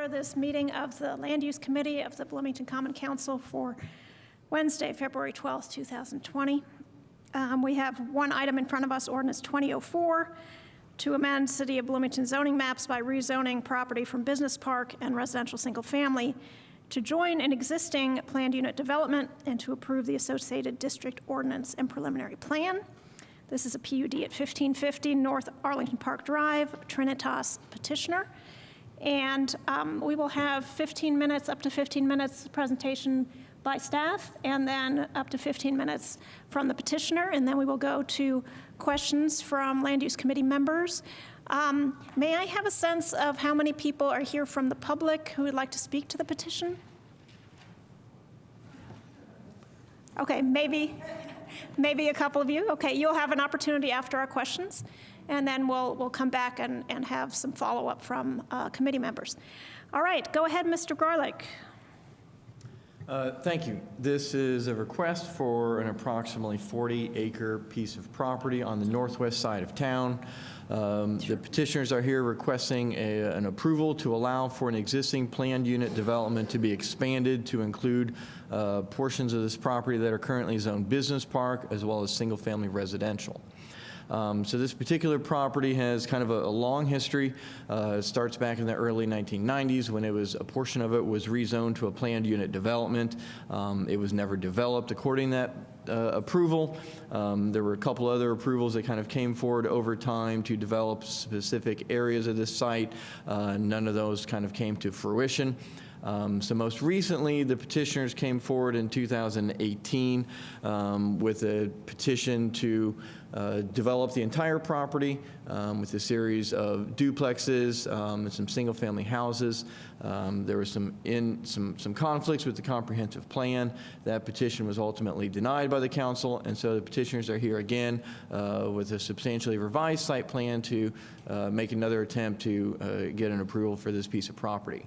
order this meeting of the Land Use Committee of the Bloomington Common Council for Wednesday, February 12th, 2020. We have one item in front of us, Ordinance 2004, to amend City of Bloomington zoning maps by rezoning property from business park and residential single family to join an existing planned unit development and to approve the associated district ordinance and preliminary plan. This is a PUD at 1550 North Arlington Park Drive, Trinitas Petitioner. And we will have 15 minutes, up to 15 minutes presentation by staff, and then up to 15 minutes from the petitioner, and then we will go to questions from Land Use Committee members. May I have a sense of how many people are here from the public who would like to speak to the petition? Okay, maybe a couple of you. Okay, you'll have an opportunity after our questions, and then we'll come back and have some follow-up from committee members. All right, go ahead, Mr. Garlick. Thank you. This is a request for an approximately 40-acre piece of property on the northwest side of town. The petitioners are here requesting an approval to allow for an existing planned unit development to be expanded to include portions of this property that are currently zoned business park as well as single-family residential. So this particular property has kind of a long history. It starts back in the early 1990s when a portion of it was rezoned to a planned unit development. It was never developed according to that approval. There were a couple other approvals that kind of came forward over time to develop specific areas of this site. None of those kind of came to fruition. So most recently, the petitioners came forward in 2018 with a petition to develop the entire property with a series of duplexes and some single-family houses. There was some conflicts with the comprehensive plan. That petition was ultimately denied by the council, and so the petitioners are here again with a substantially revised site plan to make another attempt to get an approval for this piece of property.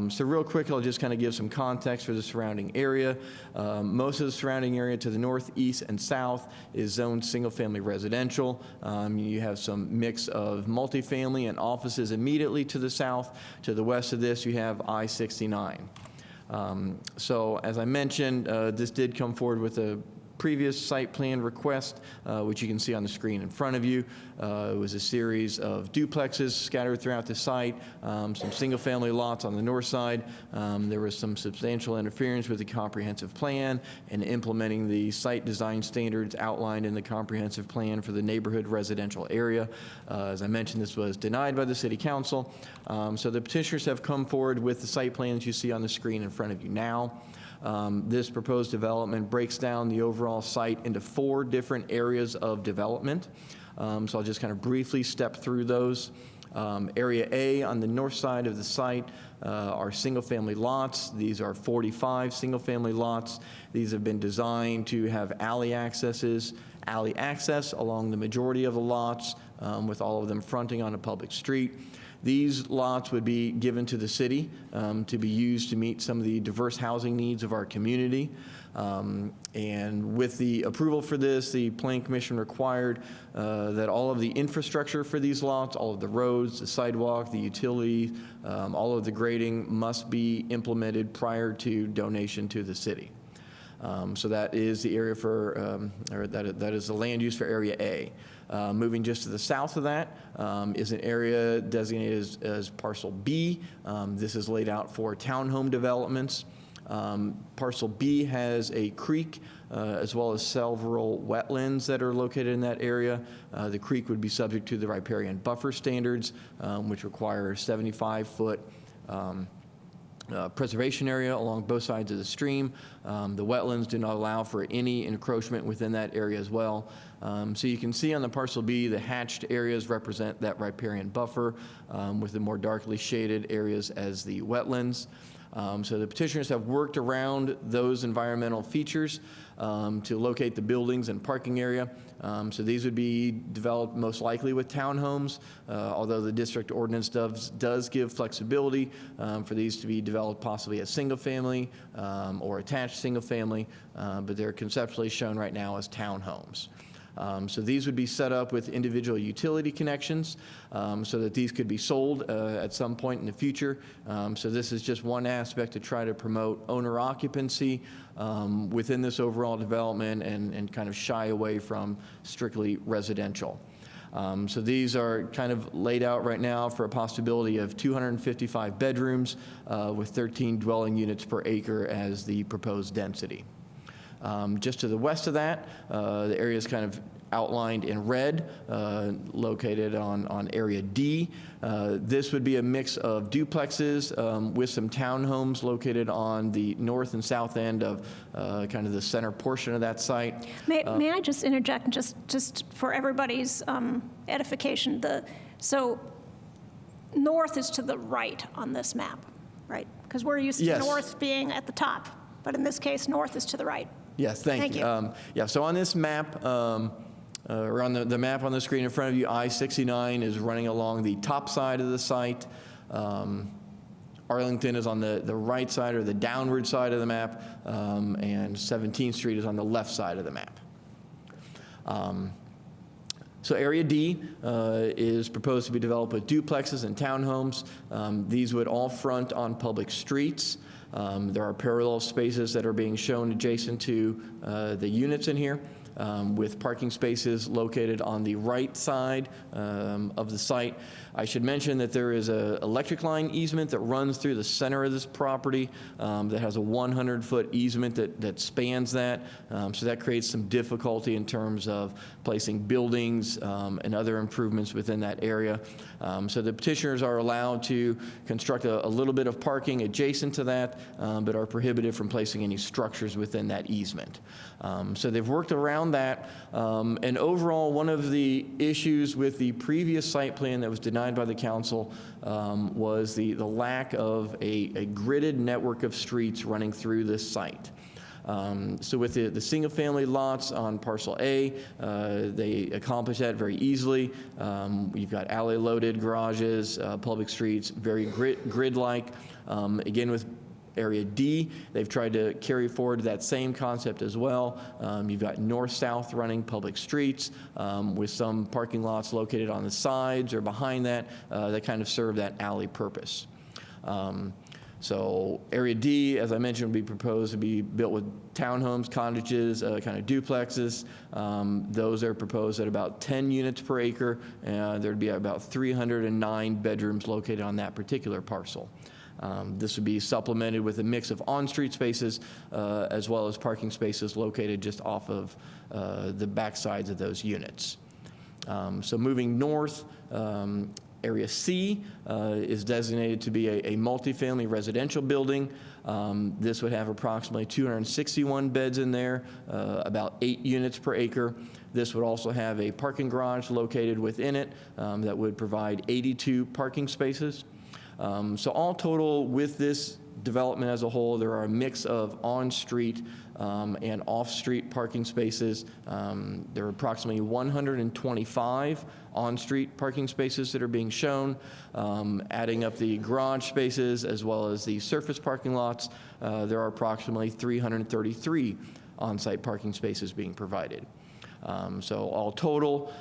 So real quick, I'll just kind of give some context for the surrounding area. Most of the surrounding area to the north, east, and south is zoned single-family residential. You have some mix of multifamily and offices immediately to the south. To the west of this, you have I-69. So as I mentioned, this did come forward with a previous site plan request, which you can see on the screen in front of you. It was a series of duplexes scattered throughout the site, some single-family lots on the north side. There was some substantial interference with the comprehensive plan and implementing the site design standards outlined in the comprehensive plan for the neighborhood residential area. As I mentioned, this was denied by the City Council. So the petitioners have come forward with the site plan that you see on the screen in front of you now. This proposed development breaks down the overall site into 4 different areas of development. So I'll just kind of briefly step through those. Area A on the north side of the site are single-family lots. These are 45 single-family lots. These have been designed to have alley access along the majority of the lots, with all of them fronting on a public street. These lots would be given to the city to be used to meet some of the diverse housing needs of our community. And with the approval for this, the Plan Commission required that all of the infrastructure for these lots, all of the roads, the sidewalk, the utilities, all of the grading must be implemented prior to donation to the city. So that is the area for, that is the land use for Area A. Moving just to the south of that is an area designated as Parcel B. This is laid out for townhome developments. Parcel B has a creek as well as several wetlands that are located in that area. The creek would be subject to the riparian buffer standards, which require 75-foot preservation area along both sides of the stream. The wetlands do not allow for any encroachment within that area as well. So you can see on the Parcel B, the hatched areas represent that riparian buffer, with the more darkly shaded areas as the wetlands. So the petitioners have worked around those environmental features to locate the buildings and parking area. So these would be developed most likely with townhomes, although the district ordinance does give flexibility for these to be developed possibly as single family or attached single family, but they're conceptually shown right now as townhomes. So these would be set up with individual utility connections so that these could be sold at some point in the future. So this is just one aspect to try to promote owner occupancy within this overall development and kind of shy away from strictly residential. So these are kind of laid out right now for a possibility of 255 bedrooms with 13 dwelling units per acre as the proposed density. Just to the west of that, the area is kind of outlined in red, located on Area D. This would be a mix of duplexes with some townhomes located on the north and south end of kind of the center portion of that site. May I just interject, just for everybody's edification? So north is to the right on this map, right? Because we're used to Yes. north being at the top, but in this case, north is to the right. Yes, thank you. Yeah, so on this map, or on the map on the screen in front of you, I-69 is running along the top side of the site. Arlington is on the right side or the downward side of the map, and 17th Street is on the left side of the map. So Area D is proposed to be developed with duplexes and townhomes. These would all front on public streets. There are parallel spaces that are being shown adjacent to the units in here, with parking spaces located on the right side of the site. I should mention that there is an electric line easement that runs through the center of this property that has a 100-foot easement that spans that. So that creates some difficulty in terms of placing buildings and other improvements within that area. So the petitioners are allowed to construct a little bit of parking adjacent to that, but are prohibited from placing any structures within that easement. So they've worked around that. And overall, one of the issues with the previous site plan that was denied by the council was the lack of a gridded network of streets running through this site. So with the single-family lots on Parcel A, they accomplish that very easily. You've got alley-loaded garages, public streets, very grid-like. Again, with Area D, they've tried to carry forward that same concept as well. You've got north-south running public streets with some parking lots located on the sides or behind that that kind of serve that alley purpose. So Area D, as I mentioned, would be proposed to be built with townhomes, cottages, kind of duplexes. Those are proposed at about 10 units per acre. There'd be about 309 bedrooms located on that particular parcel. This would be supplemented with a mix of on-street spaces as well as parking spaces located just off of the back sides of those units. So moving north, Area C is designated to be a multifamily residential building. This would have approximately 261 beds in there, about 8 units per acre. This would also have a parking garage located within it that would provide 82 parking spaces. So all total with this development as a whole, there are a mix of on-street and off-street parking spaces. There are approximately 125 on-street parking spaces that are being shown. Adding up the garage spaces as well as the surface parking lots, there are approximately 333 on-site parking spaces being provided. So all total,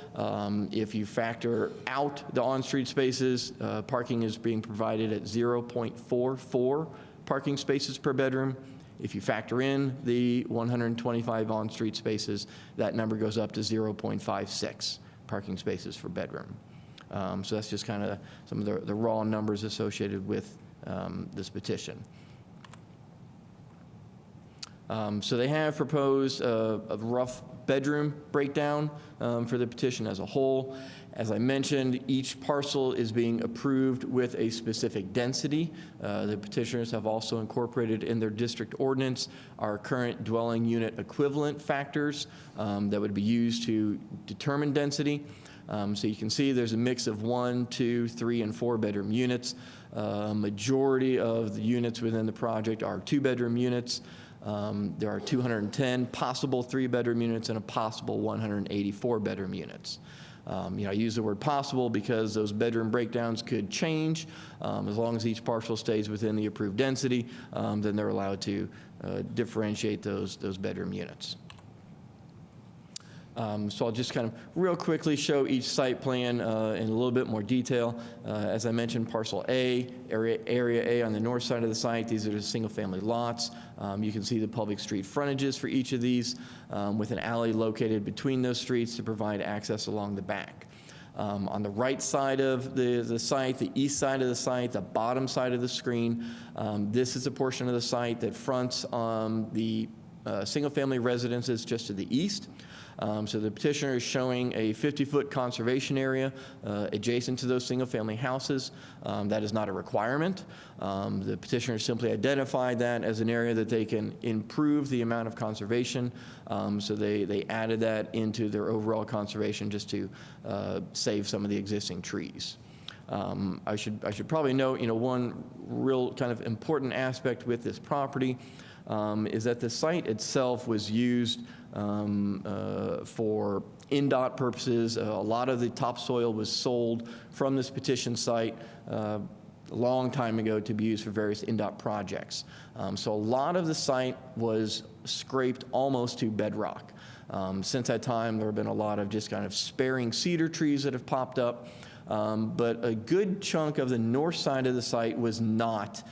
if you factor out the on-street spaces, parking is being provided at 0.44 parking spaces per bedroom. If you factor in the 125 on-street spaces, that number goes up to 0.56 parking spaces per bedroom. So that's just kind of some of the raw numbers associated with this petition. So they have proposed a rough bedroom breakdown for the petition as a whole. As I mentioned, each parcel is being approved with a specific density. The petitioners have also incorporated in their district ordinance our current dwelling unit equivalent factors that would be used to determine density. So you can see there's a mix of 1, 2, 3, and 4 bedroom units. Majority of the units within the project are 2-bedroom units. There are 210 possible 3-bedroom units and a possible 184 bedroom units. I use the word possible because those bedroom breakdowns could change. As long as each parcel stays within the approved density, then they're allowed to differentiate those bedroom units. So I'll just kind of real quickly show each site plan in a little bit more detail. As I mentioned, parcel A, area A on the north side of the site, these are the single-family lots. You can see the public street frontages for each of these with an alley located between those streets to provide access along the back. On the right side of the site, the east side of the site, the bottom side of the screen, this is a portion of the site that fronts the single-family residences just to the east. So the petitioner is showing a 50-foot conservation area adjacent to those single-family houses. That is not a requirement. The petitioner simply identified that as an area that they can improve the amount of conservation. So they added that into their overall conservation just to save some of the existing trees. I should probably note, one real kind of important aspect with this property is that the site itself was used for INDOT purposes. A lot of the topsoil was sold from this petition site a long time ago to be used for various INDOT projects. So a lot of the site was scraped almost to bedrock. Since that time, there have been a lot of just kind of sparing cedar trees that have popped up. But a good chunk of the north side of the site was not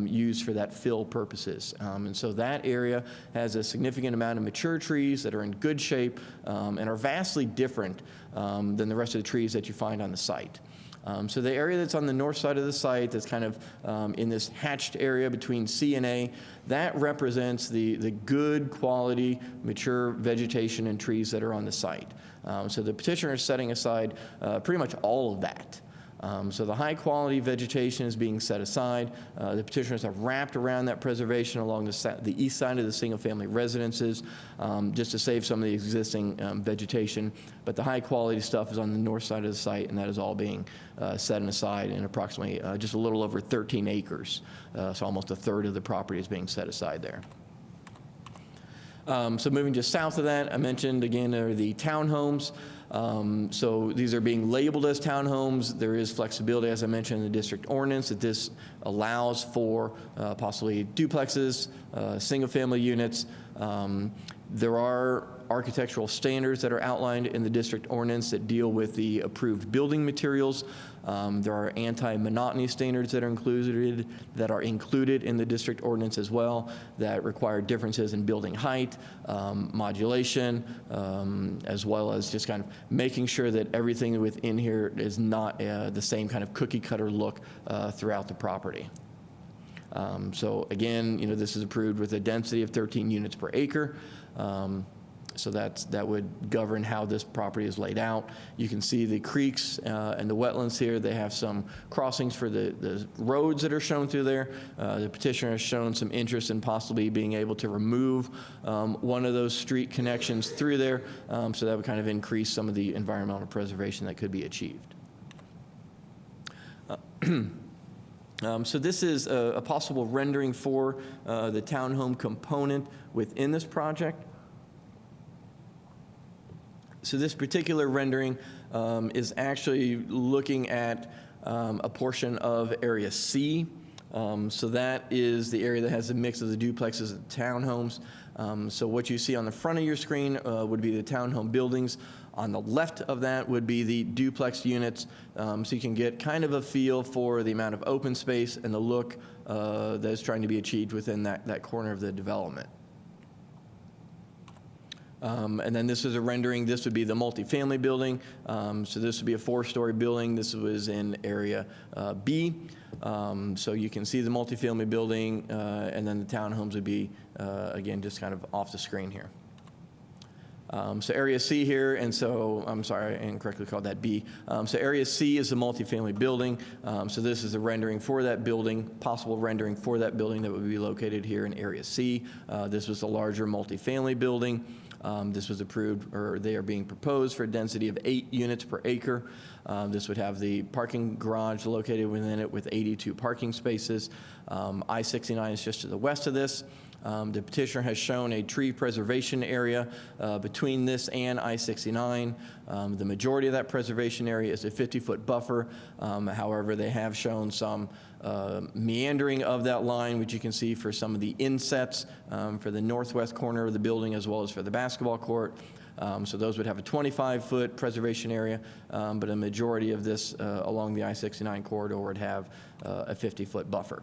used for that fill purposes. And so that area has a significant amount of mature trees that are in good shape and are vastly different than the rest of the trees that you find on the site. So the area that's on the north side of the site that's kind of in this hatched area between C and A, that represents the good quality mature vegetation and trees that are on the site. So the petitioner is setting aside pretty much all of that. So the high quality vegetation is being set aside. The petitioners have wrapped around that preservation along the east side of the single family residences just to save some of the existing vegetation. But the high quality stuff is on the north side of the site, and that is all being set aside in approximately just a little over 13 acres. So almost a third of the property is being set aside there. So moving just south of that, I mentioned again are the townhomes. So these are being labeled as townhomes. There is flexibility, as I mentioned, in the district ordinance that this allows for possibly duplexes, single-family units. There are architectural standards that are outlined in the district ordinance that deal with the approved building materials. There are anti-monotony standards that are included in the district ordinance as well that require differences in building height, modulation, as well as just kind of making sure that everything within here is not the same kind of cookie cutter look throughout the property. So again, this is approved with a density of 13 units per acre. So that would govern how this property is laid out. You can see the creeks and the wetlands here. They have some crossings for the roads that are shown through there. The petitioner has shown some interest in possibly being able to remove one of those street connections through there. So that would kind of increase some of the environmental preservation that could be achieved. So this is a possible rendering for the townhome component within this project. So this particular rendering is actually looking at a portion of Area C. So that is the area that has a mix of the duplexes and townhomes. So what you see on the front of your screen would be the townhome buildings. On the left of that would be the duplex units. So you can get kind of a feel for the amount of open space and the look that is trying to be achieved within that corner of the development. And then this is a rendering. This would be the multifamily building. So this would be a 4-story building. This was in area B. So you can see the multifamily building, and then the townhomes would be, again, just kind of off the screen here. So area C here, and so, I'm sorry, I incorrectly called that B. So area C is the multifamily building. So this is a rendering for that building, possible rendering for that building that would be located here in area C. This was a larger multifamily building. This was approved, or they are being proposed for a density of 8 units per acre. This would have the parking garage located within it with 82 parking spaces. I-69 is just to the west of this. The petitioner has shown a tree preservation area between this and I-69. The majority of that preservation area is a 50-foot buffer. However, they have shown some meandering of that line, which you can see for some of the insets for the northwest corner of the building as well as for the basketball court. So those would have a 25-foot preservation area, but a majority of this along the I-69 corridor would have a 50-foot buffer.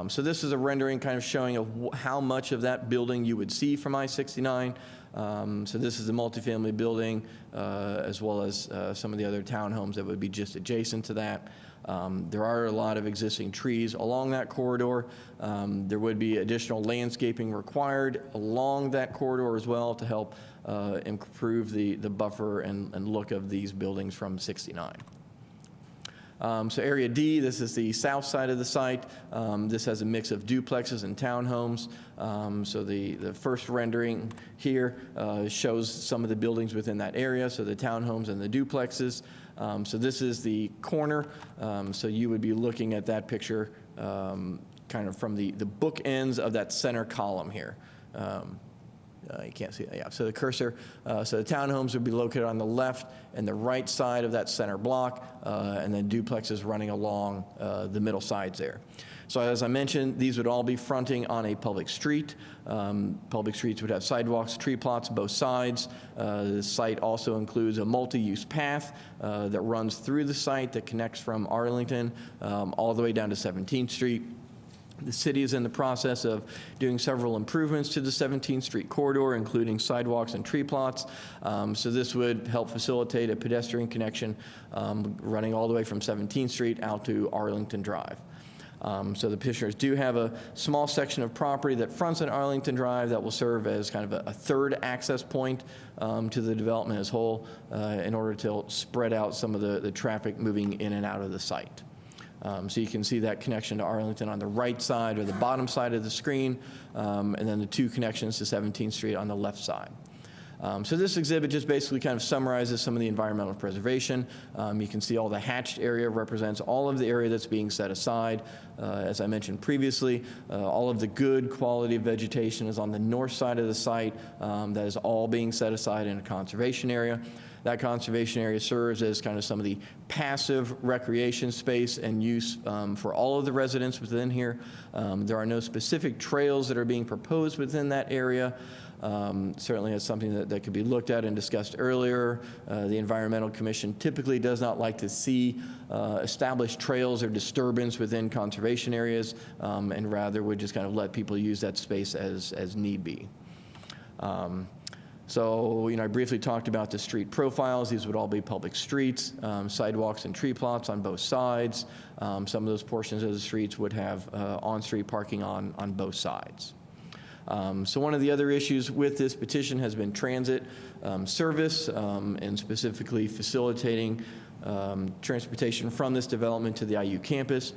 So this is a rendering kind of showing of how much of that building you would see from I-69. So this is a multifamily building, as well as some of the other townhomes that would be just adjacent to that. There are a lot of existing trees along that corridor. There would be additional landscaping required along that corridor as well to help improve the buffer and look of these buildings from 69. So Area D, this is the south side of the site. This has a mix of duplexes and townhomes. So the first rendering here shows some of the buildings within that area, so the townhomes and the duplexes. So this is the corner. So you would be looking at that picture kind of from the bookends of that center column here. You can't see it, yeah. So the cursor, so the townhomes would be located on the left and the right side of that center block, and then duplexes running along the middle sides there. So as I mentioned, these would all be fronting on a public street. Public streets would have sidewalks, tree plots both sides. The site also includes a multi-use path that runs through the site that connects from Arlington all the way down to 17th Street. The city is in the process of doing several improvements to the 17th Street corridor, including sidewalks and tree plots. So this would help facilitate a pedestrian connection running all the way from 17th Street out to Arlington Drive. So the petitioners do have a small section of property that fronts on Arlington Drive that will serve as kind of a third access point to the development as whole in order to spread out some of the traffic moving in and out of the site. So you can see that connection to Arlington on the right side or the bottom side of the screen, and then the two connections to 17th Street on the left side. So this exhibit just basically kind of summarizes some of the environmental preservation. You can see all the hatched area represents all of the area that's being set aside. As I mentioned previously, all of the good quality vegetation is on the north side of the site. That is all being set aside in a conservation area. That conservation area serves as kind of some of the passive recreation space and use for all of the residents within here. There are no specific trails that are being proposed within that area. Certainly that's something that could be looked at and discussed earlier. The Environmental Commission typically does not like to see established trails or disturbance within conservation areas, and rather would just kind of let people use that space as need be. So, I briefly talked about the street profiles. These would all be public streets, sidewalks and tree plots on both sides. Some of those portions of the streets would have on-street parking on both sides. So one of the other issues with this petition has been transit service, and specifically facilitating transportation from this development to the IU campus.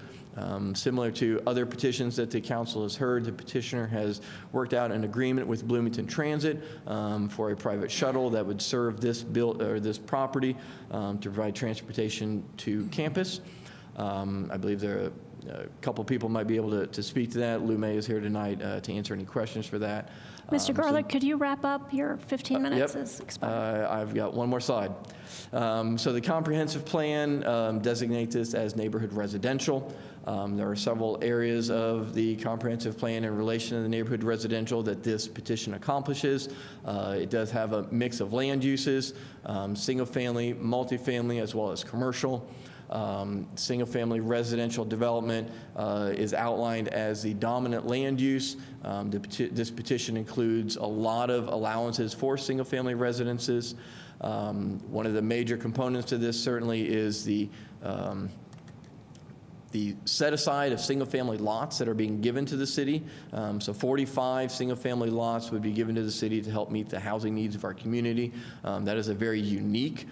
Similar to other petitions that the council has heard, the petitioner has worked out an agreement with Bloomington Transit for a private shuttle that would serve this property to provide transportation to campus. I believe there are a couple people might be able to speak to that. Lou May is here tonight to answer any questions for that. Mr. Garlick, could you wrap up? Your 15 minutes is expired. I've got one more slide. So the comprehensive plan designates this as neighborhood residential. There are several areas of the comprehensive plan in relation to the neighborhood residential that this petition accomplishes. It does have a mix of land uses, single family, multifamily, as well as commercial. Single-family residential development is outlined as the dominant land use. This petition includes a lot of allowances for single-family residences. One of the major components to this certainly is the set-aside of single-family lots that are being given to the city. So 45 single-family lots would be given to the city to help meet the housing needs of our community. That is a very unique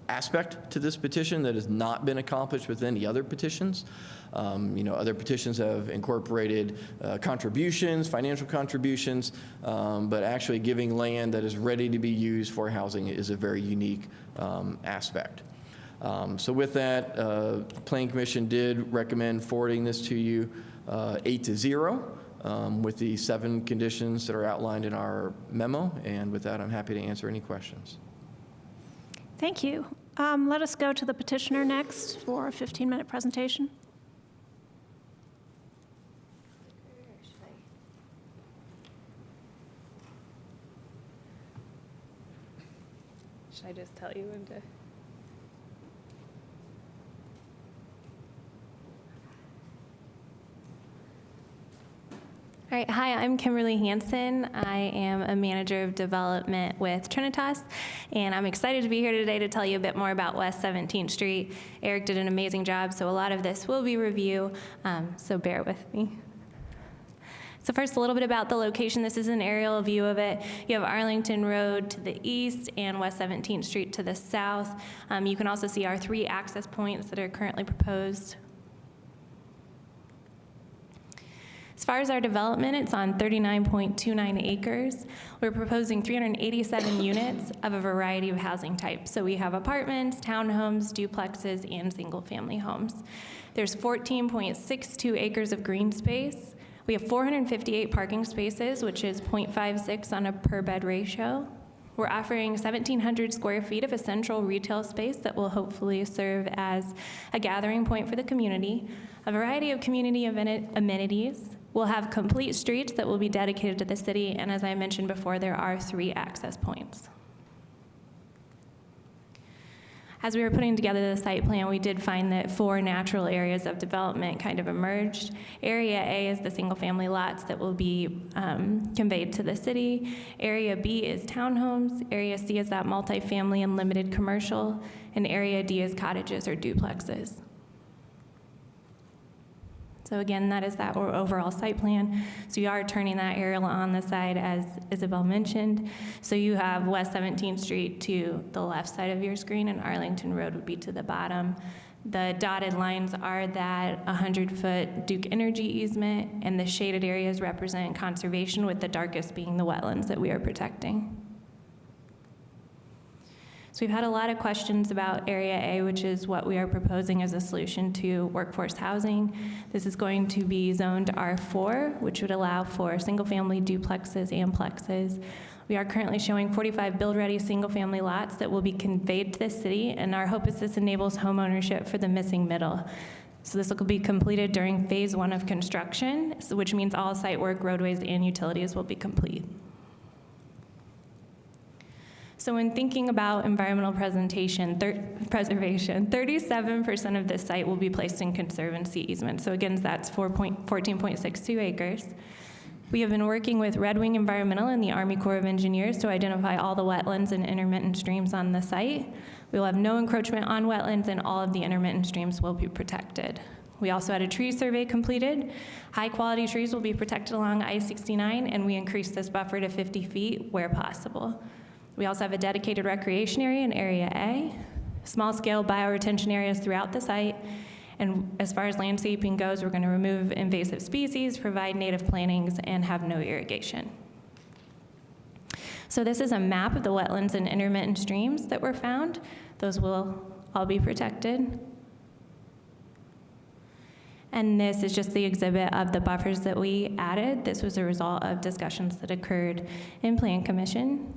aspect to this petition that has not been accomplished with any other petitions. Other petitions have incorporated contributions, financial contributions, but actually giving land that is ready to be used for housing is a very unique aspect. So with that, Planning Commission did recommend forwarding this to you 8-0 with the 7 conditions that are outlined in our memo. And with that, I'm happy to answer any questions. Thank you. Let us go to the petitioner next for a 15-minute presentation. should I just tell you when to? All right, hi, I'm Kimberly Hansen. I am a manager of development with Trinitas, and I'm excited to be here today to tell you a bit more about West 17th Street. Eric did an amazing job, so a lot of this will be review, so bear with me. So first, a little bit about the location. This is an aerial view of it. You have Arlington Road to the east and West 17th Street to the south. You can also see our 3 access points that are currently proposed. As far as our development, it's on 39.29 acres. We're proposing 387 units of a variety of housing types. So we have apartments, townhomes, duplexes, and single-family homes. There's 14.62 acres of green space. We have 458 parking spaces, which is 0.56 on a per-bed ratio. We're offering 1,700 square feet of a central retail space that will hopefully serve as a gathering point for the community. A variety of community amenities. We'll have complete streets that will be dedicated to the city, and as I mentioned before, there are 3 access points. As we were putting together the site plan, we did find that 4 natural areas of development kind of emerged. Area A is the single-family lots that will be conveyed to the city. Area B is townhomes. Area C is that multifamily and limited commercial. And Area D is cottages or duplexes. So again, that is that overall site plan. So you are turning that aerial on the side, as Isabel mentioned. So you have West 17th Street to the left side of your screen, and Arlington Road would be to the bottom. The dotted lines are that 100-foot Duke Energy easement, and the shaded areas represent conservation, with the darkest being the wetlands that we are protecting. So we've had a lot of questions about Area A, which is what we are proposing as a solution to workforce housing. This is going to be zoned R4, which would allow for single-family duplexes and plexes. We are currently showing 45 build-ready single-family lots that will be conveyed to the city, and our hope is this enables home ownership for the missing middle. So this will be completed during phase 1 of construction, which means all site work, roadways, and utilities will be complete. So when thinking about environmental preservation, 37% of this site will be placed in conservancy easement. So again, that's 14.62 acres. We have been working with Red Wing Environmental and the Army Corps of Engineers to identify all the wetlands and intermittent streams on the site. We will have no encroachment on wetlands, and all of the intermittent streams will be protected. We also had a tree survey completed. High-quality trees will be protected along I-69, and we increased this buffer to 50 feet where possible. We also have a dedicated recreation area in Area A, small-scale bioretention areas throughout the site, and as far as landscaping goes, we're going to remove invasive species, provide native plantings, and have no irrigation. So this is a map of the wetlands and intermittent streams that were found. Those will all be protected. And this is just the exhibit of the buffers that we added. This was a result of discussions that occurred in Plan Commission.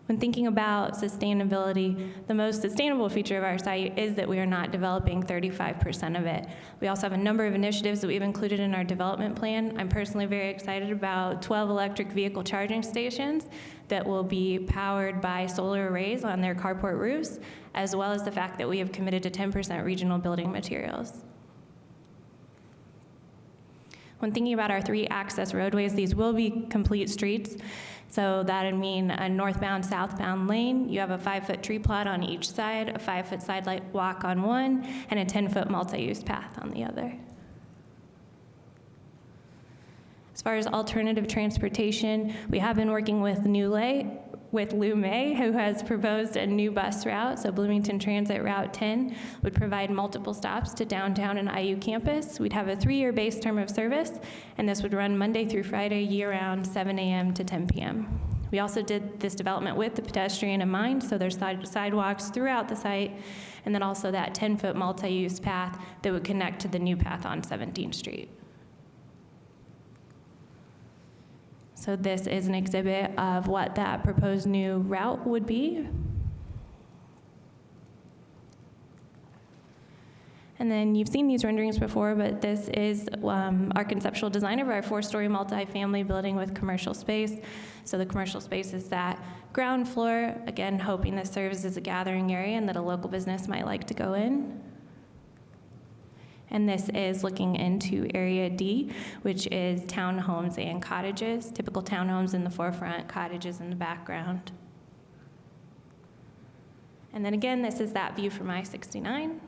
When thinking about sustainability, the most sustainable feature of our site is that we are not developing 35% of it. We also have a number of initiatives that we've included in our development plan. I'm personally very excited about 12 electric vehicle charging stations that will be powered by solar arrays on their carport roofs, as well as the fact that we have committed to 10% regional building materials. When thinking about our 3 access roadways, these will be complete streets. So that would mean a northbound, southbound lane. You have a 5-foot tree plot on each side, a 5-foot sidewalk on one, and a 10-foot multi-use path on the other. As far as alternative transportation, we have been working with Lou May, who has proposed a new bus route. So Bloomington Transit Route 10 would provide multiple stops to downtown and IU campus. We'd have a 3-year base term of service, and this would run Monday through Friday, year-round, 7 a.m. to 10 p.m. We also did this development with the pedestrian in mind, so there's sidewalks throughout the site, and then also that 10-foot multi-use path that would connect to the new path on 17th Street. So this is an exhibit of what that proposed new route would be. And then you've seen these renderings before, but this is our conceptual design of our 4-story multifamily building with commercial space. So the commercial space is that ground floor, again, hoping this serves as a gathering area and that a local business might like to go in. And this is looking into Area D, which is townhomes and cottages, typical townhomes in the forefront, cottages in the background. And then again, this is that view from I-69.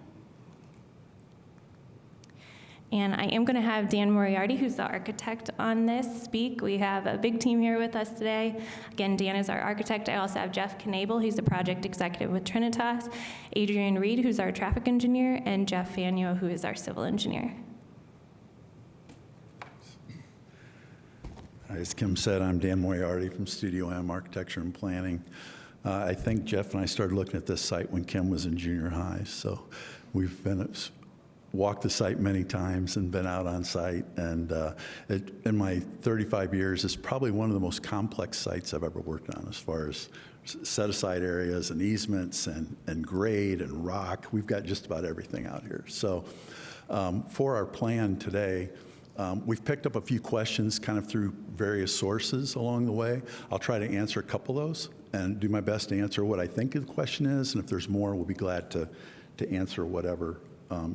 And I am going to have Dan Moriarty, who's the architect on this, speak. We have a big team here with us today. Again, Dan is our architect. I also have Jeff Knabel, he's the project executive with Trinitas, Adrian Reed, who's our traffic engineer, and Jeff Fanio, who is our civil engineer. As Kim said, I'm Dan Moriarty from Studio M Architecture and Planning. I think Jeff and I started looking at this site when Kim was in junior high, so we've walked the site many times and been out on site, and in my 35 years, it's probably one of the most complex sites I've ever worked on as far as set-aside areas and easements and grade and rock. We've got just about everything out here. So for our plan today, we've picked up a few questions kind of through various sources along the way. I'll try to answer a couple of those and do my best to answer what I think the question is, and if there's more, we'll be glad to answer whatever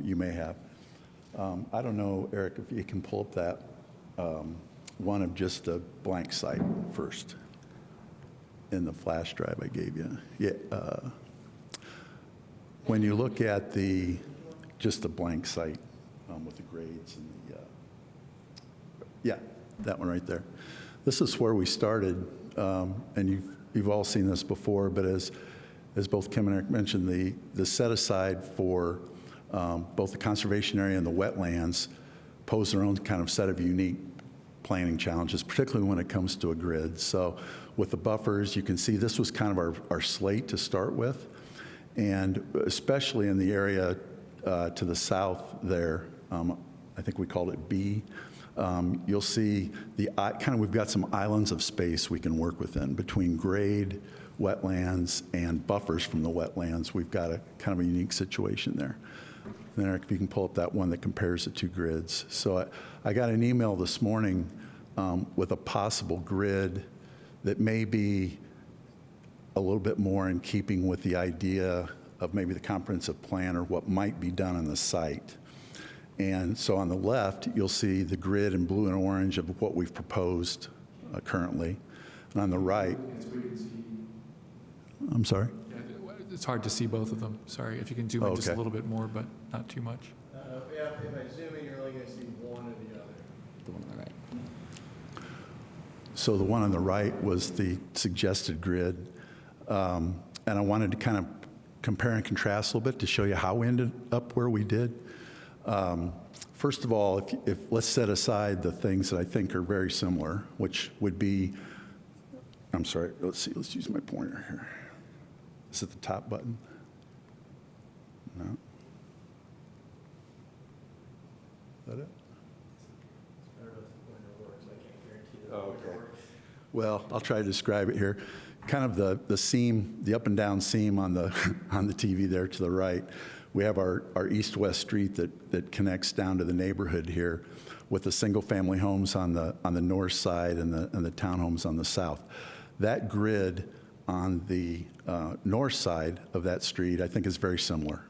you may have. I don't know, Eric, if you can pull up that one of just the blank site first in the flash drive I gave you. Yeah. When you look at just the blank site with the grades and yeah, that one right there. This is where we started, and you've all seen this before, but as both Kim and Eric mentioned, the set aside for both the conservation area and the wetlands pose their own kind of set of unique planning challenges, particularly when it comes to a grid. So with the buffers, you can see this was kind of our slate to start with, and especially in the area to the south there, I think we called it B, you'll see we've got some islands of space we can work within between grade, wetlands, and buffers from the wetlands. We've got a kind of a unique situation there. And then Eric, if you can pull up that one that compares the two grids. So I got an email this morning with a possible grid that may be a little bit more in keeping with the idea of maybe the comprehensive plan or what might be done on the site. And so on the left, you'll see the grid in blue and orange of what we've proposed currently. And on the right, I'm sorry? It's hard to see both of them. Sorry, if you can zoom in just a little bit more, but not too much. If I zoom in, you're only going to see one or the other. The one on the right. So the one on the right was the suggested grid. And I wanted to kind of compare and contrast a little bit to show you how we ended up where we did. First of all, if let's set aside the things that I think are very similar, which would be, I'm sorry, let's use my pointer here. Is it the top button? No. Is that it? I don't know if the pointer works. I can't guarantee that. Oh, okay. Well, I'll try to describe it here. Kind of the seam, the up and down seam on the TV there to the right. We have our east-west street that connects down to the neighborhood here, with the single-family homes on the north side and the townhomes on the south. That grid on the north side of that street, I think, is very similar.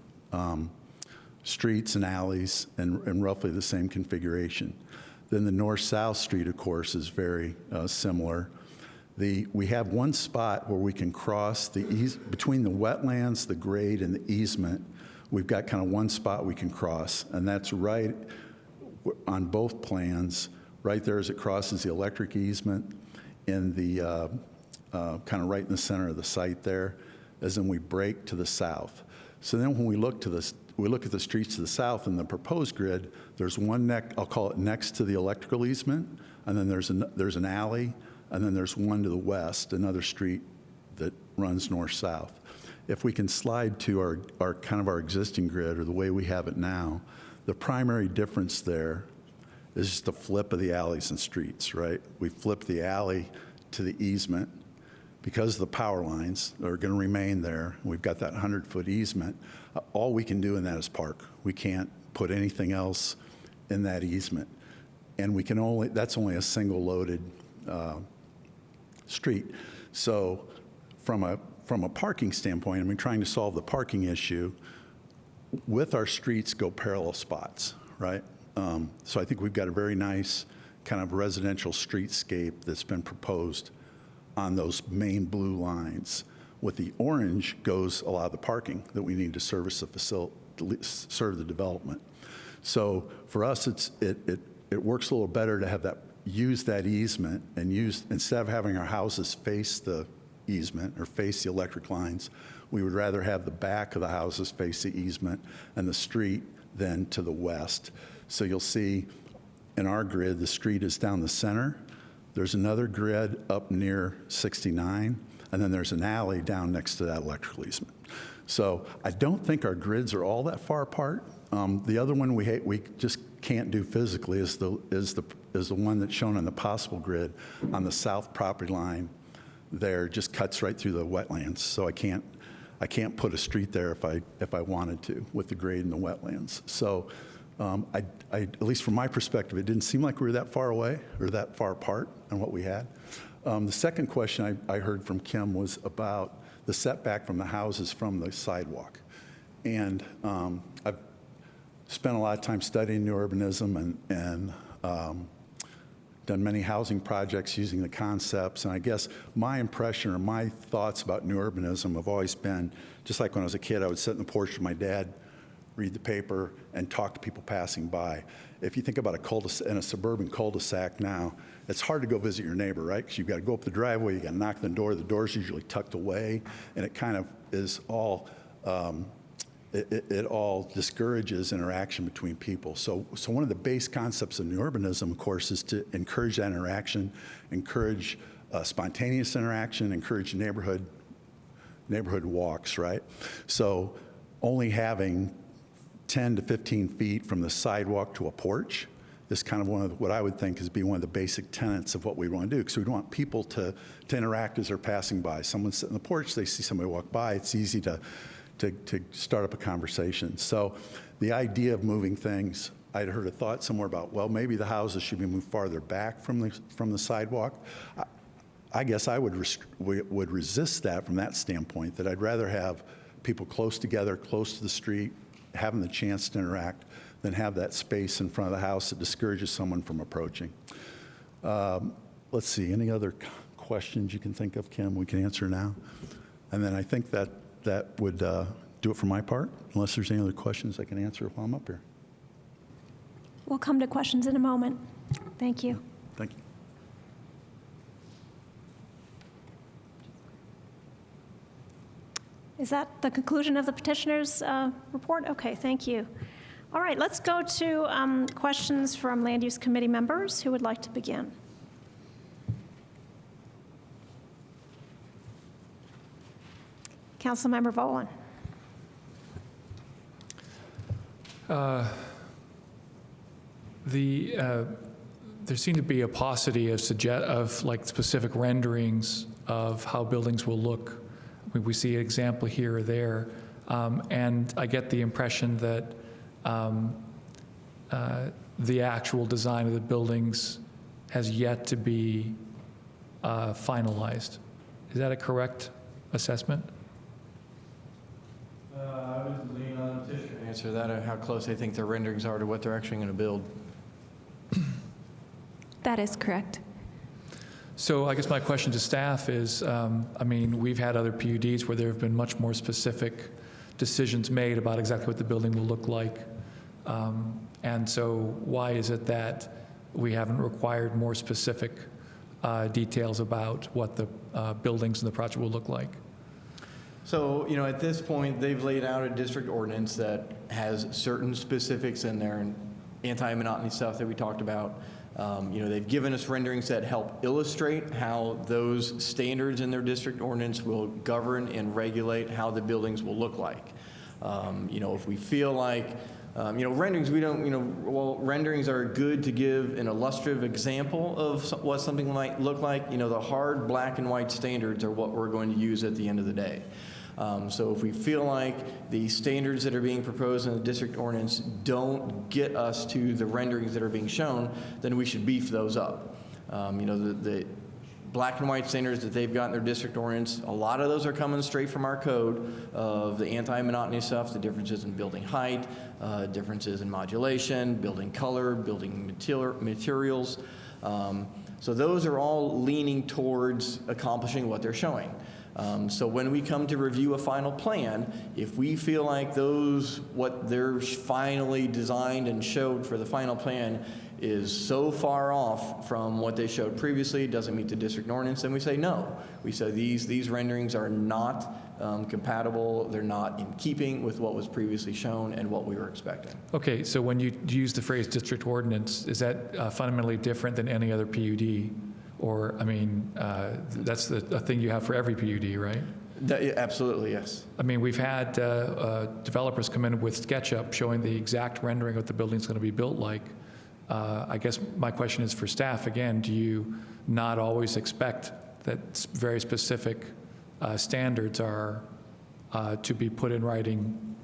Streets and alleys and roughly the same configuration. Then the north-south street, of course, is very similar. We have one spot where we can cross between the wetlands, the grade, and the easement. We've got kind of one spot we can cross, and that's right on both plans, right there as it crosses the electric easement in the kind of right in the center of the site there, as then we break to the south. So then when we look at the streets to the south in the proposed grid, there's one I'll call it next to the electrical easement, and then there's an alley, and then there's one to the west, another street that runs north-south. If we can slide to our kind of our existing grid, or the way we have it now, the primary difference there is just the flip of the alleys and streets, right? We flip the alley to the easement, because the power lines are going to remain there, we've got that 100-foot easement, all we can do in that is park. We can't put anything else in that easement. And we can only, that's only a single loaded street. So from a parking standpoint, I mean, trying to solve the parking issue, with our streets go parallel spots, right? So I think we've got a very nice kind of residential streetscape that's been proposed on those main blue lines. With the orange goes a lot of the parking that we need to service the facility, serve the development. So for us, it works a little better to have that, use that easement and use, instead of having our houses face the easement or face the electric lines, we would rather have the back of the houses face the easement and the street then to the west. So you'll see in our grid, the street is down the center. There's another grid up near 69, and then there's an alley down next to that electrical easement. So I don't think our grids are all that far apart. The other one we just can't do physically is the one that's shown on the possible grid on the south property line. There just cuts right through the wetlands. So I can't put a street there if I wanted to with the grade in the wetlands. So at least from my perspective, it didn't seem like we were that far away or that far apart on what we had. The second question I heard from Kim was about the setback from the houses from the sidewalk. And I've spent a lot of time studying new urbanism and done many housing projects using the concepts. And I guess my impression or my thoughts about new urbanism have always been, just like when I was a kid, I would sit in the porch with my dad, read the paper, and talk to people passing by. If you think about a cul-de-sac, in a suburban cul-de-sac now, it's hard to go visit your neighbor, right? Because you've got to go up the driveway, you got to knock on the door's usually tucked away, and it kind of is all, it all discourages interaction between people. So one of the base concepts of new urbanism, of course, is to encourage that interaction, encourage spontaneous interaction, encourage neighborhood walks, right? So only having 10 to 15 feet from the sidewalk to a porch is kind of one of what I would think is be one of the basic tenets of what we want to do, because we want people to interact as they're passing by. Someone's sitting on the porch, they see somebody walk by, it's easy to start up a conversation. So the idea of moving things, I'd heard a thought somewhere about, well, maybe the houses should be moved farther back from the sidewalk. I guess I would resist that from that standpoint, that I'd rather have people close together, close to the street, having the chance to interact, than have that space in front of the house that discourages someone from approaching. Let's see, any other questions you can think of, Kim, we can answer now? And then I think that would do it for my part, unless there's any other questions I can answer while I'm up here. We'll come to questions in a moment. Thank you. Thank you. Is that the conclusion of the petitioner's report? Okay, thank you. All right, let's go to questions from Land Use Committee members. Who would like to begin? Councilmember Volan. There seemed to be a paucity of like specific renderings of how buildings will look. I mean, we see an example here or there, and I get the impression that the actual design of the buildings has yet to be finalized. Is that a correct assessment? I would lean on the petitioner to answer that, how close they think their renderings are to what they're actually going to build. That is correct. So I guess my question to staff is, I mean, we've had other PUDs where there have been much more specific decisions made about exactly what the building will look like. And so why is it that we haven't required more specific details about what the buildings and the project will look like? So, at this point, they've laid out a district ordinance that has certain specifics in there, and anti-monotony stuff that we talked about. They've given us renderings that help illustrate how those standards in their district ordinance will govern and regulate how the buildings will look like. If we feel like, renderings, we don't, renderings are good to give an illustrative example of what something might look like. The hard black and white standards are what we're going to use at the end of the day. So if we feel like the standards that are being proposed in the district ordinance don't get us to the renderings that are being shown, then we should beef those up. The black and white standards that they've got in their district ordinance, a lot of those are coming straight from our code of the anti-monotony stuff, the differences in building height, differences in modulation, building color, building materials. So those are all leaning towards accomplishing what they're showing. So when we come to review a final plan, if we feel like what they're finally designed and showed for the final plan is so far off from what they showed previously, doesn't meet the district ordinance, then we say no. We say these renderings are not compatible, they're not in keeping with what was previously shown and what we were expecting. Okay, so when you use the phrase district ordinance, is that fundamentally different than any other PUD? Or, that's a thing you have for every PUD, right? Absolutely, yes. We've had developers come in with SketchUp showing the exact rendering of what the building's going to be built like. I guess my question is for staff, again, do you not always expect that very specific standards are to be put in writing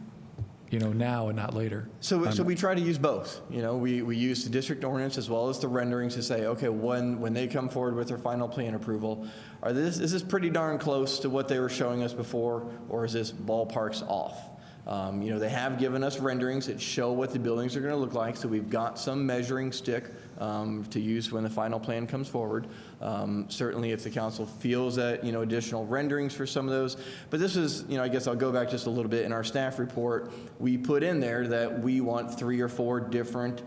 now and not later? So we try to use both. We use the district ordinance as well as the renderings to say, okay, when they come forward with their final plan approval, is this pretty darn close to what they were showing us before, or is this ballparks off? They have given us renderings that show what the buildings are going to look like, so we've got some measuring stick to use when the final plan comes forward. Certainly if the council feels that, additional renderings for some of those. But this is, I guess I'll go back just a little bit. In our staff report, we put in there that we want 3 or 4 different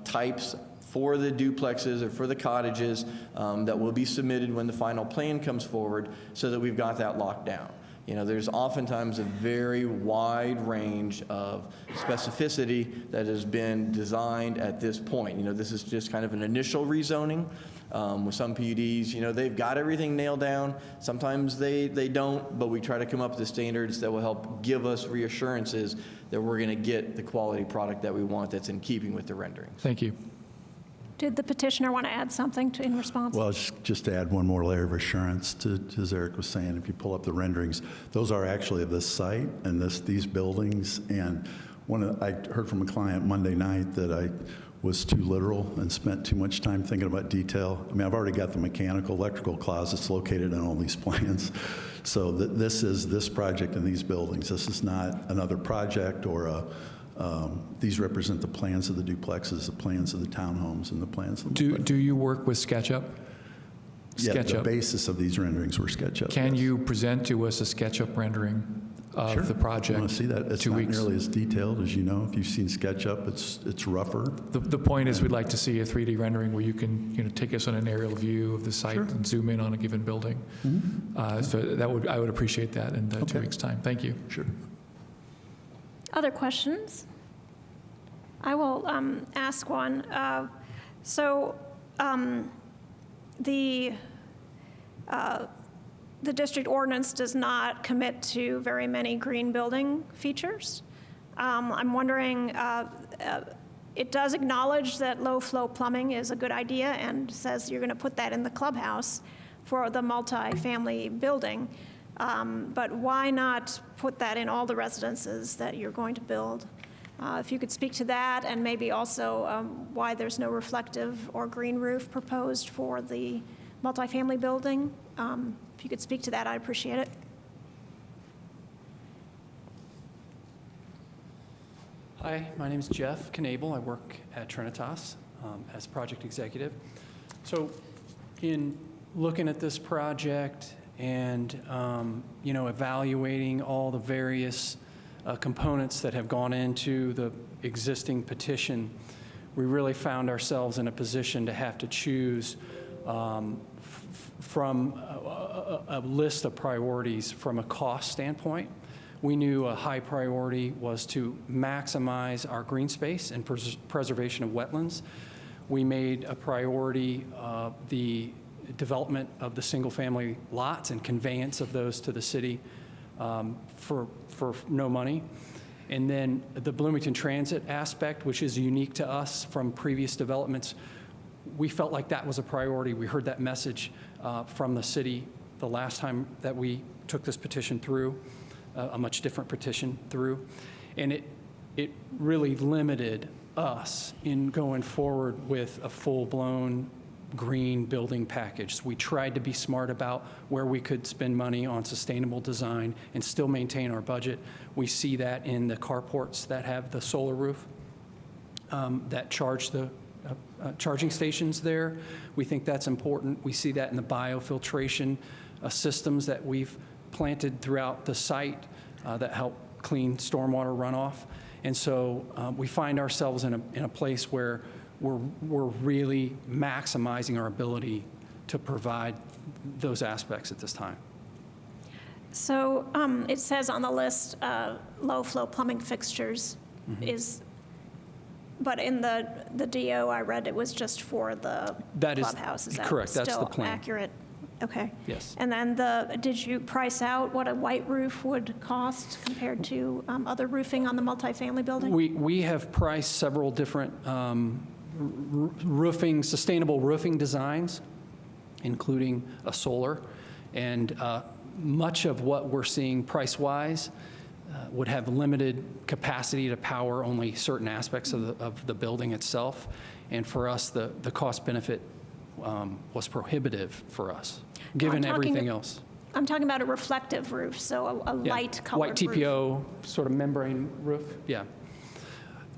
types for the duplexes or for the cottages that will be submitted when the final plan comes forward, so that we've got that locked down. There's oftentimes a very wide range of specificity that has been designed at this point. This is just kind of an initial rezoning. With some PUDs, they've got everything nailed down. Sometimes they don't, but we try to come up with the standards that will help give us reassurances that we're going to get the quality product that we want that's in keeping with the renderings. Thank you. Did the petitioner want to add something in response? Well, just to add one more layer of assurance to, as Eric was saying, if you pull up the renderings, those are actually of this site and these buildings. And I heard from a client Monday night that I was too literal and spent too much time thinking about detail. I've already got the mechanical, electrical closets located on all these plans. So this is this project and these buildings. This is not another project or these represent the plans of the duplexes, the plans of the townhomes, and the plans of the Do you work with SketchUp? Yeah, the basis of these renderings were SketchUp. Can yes. you present to us a SketchUp rendering of Sure. the project? I want to see that. It's 2 not weeks. nearly as detailed as you know. If you've seen SketchUp, it's rougher. The point is we'd like to see a 3D rendering where you can take us on an aerial view of the site Sure. and zoom in on a given building. Mm-hmm. So I would appreciate that in 2 weeks' time. Thank you. Sure. Other questions? I will ask one. The district ordinance does not commit to very many green building features. I'm wondering, it does acknowledge that low-flow plumbing is a good idea and says you're going to put that in the clubhouse for the multi-family building. But why not put that in all the residences that you're going to build? If you could speak to that, and maybe also why there's no reflective or green roof proposed for the multifamily building. If you could speak to that, I'd appreciate it. Hi, my name is Jeff Knable. I work at Trinitas as project executive. So in looking at this project and evaluating all the various components that have gone into the existing petition, we really found ourselves in a position to have to choose from a list of priorities from a cost standpoint. We knew a high priority was to maximize our green space and preservation of wetlands. We made a priority the development of the single-family lots and conveyance of those to the city. for no money. And then the Bloomington Transit aspect, which is unique to us from previous developments, we felt like that was a priority. We heard that message from the city the last time that we took this petition through, a much different petition through. And it really limited us in going forward with a full-blown green building package. So we tried to be smart about where we could spend money on sustainable design and still maintain our budget. We see that in the carports that have the solar roof, that charge the charging stations there. We think that's important. We see that in the biofiltration systems that we've planted throughout the site that help clean stormwater runoff. And so we find ourselves in a place where we're really maximizing our ability to provide those aspects at this time. So it says on the list, low-flow plumbing fixtures is, but in the DO I read it was just for the That is clubhouse. Is that correct. That's the still plan. accurate? Okay. Yes. And then did you price out what a white roof would cost compared to other roofing on the multifamily building? We have priced several different sustainable roofing designs, including a solar, and much of what we're seeing price-wise would have limited capacity to power only certain aspects of the building itself. And for us, the cost-benefit was prohibitive for us, given everything else. I'm talking about a reflective roof, so a Yeah. light-colored White TPO, sort of membrane roof, yeah.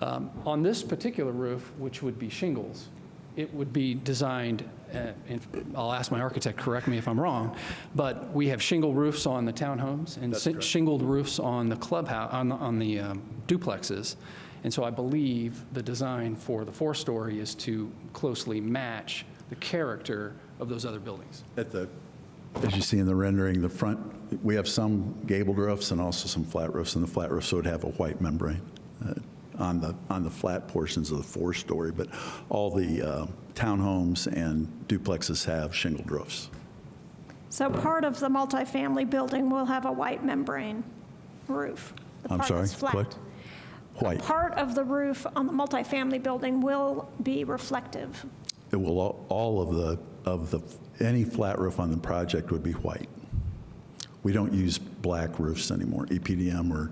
On this particular roof, which would be shingles, it would be designed, and I'll ask my architect, correct me if I'm wrong, but we have shingle roofs on the townhomes and shingled roofs on the clubhouse, on the duplexes. And so I believe the design for the four-story is to closely match the character of those other buildings. As you see in the rendering, the front, we have some gabled roofs and also some flat roofs, and the flat roofs would have a white membrane on the flat portions of the four-story, but all the townhomes and duplexes have shingled roofs. So part of the multifamily building will have a white membrane roof. The I'm part sorry, that's flat. what? White. Part of the roof on the multifamily building will be reflective. It will, all of the any flat roof on the project would be white. We don't use black roofs anymore. EPDM or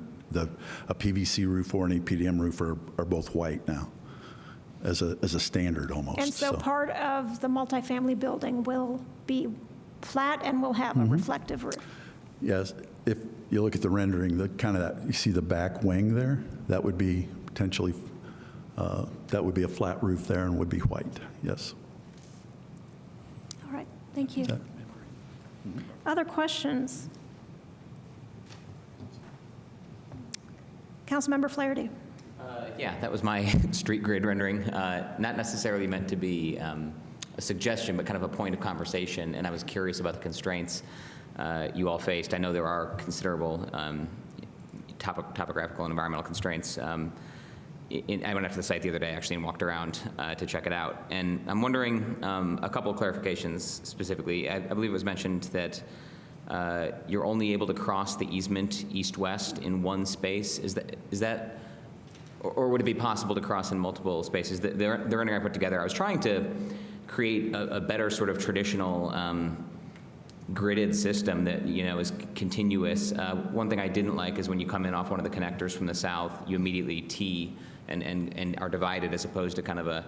a PVC roof or an EPDM roof are both white now, as a standard almost. And so part of the multifamily building will be flat and will have a reflective roof. Yes, if you look at the rendering, you see the back wing there, that would be potentially, that would be a flat roof there and would be white, yes. All right, thank you. Other questions? Councilmember Flaherty. Yeah, that was my street grid rendering. Not necessarily meant to be a suggestion, but kind of a point of conversation. And I was curious about the constraints you all faced. I know there are considerable topographical and environmental constraints. I went out to the site the other day, actually, and walked around to check it out. And I'm wondering a couple of clarifications specifically. I believe it was mentioned that you're only able to cross the easement east-west in one space. Is that, or would it be possible to cross in multiple spaces? The rendering I put together, I was trying to create a better sort of traditional gridded system that, is continuous. One thing I didn't like is when you come in off one of the connectors from the south, you immediately tee and are divided as opposed to kind of a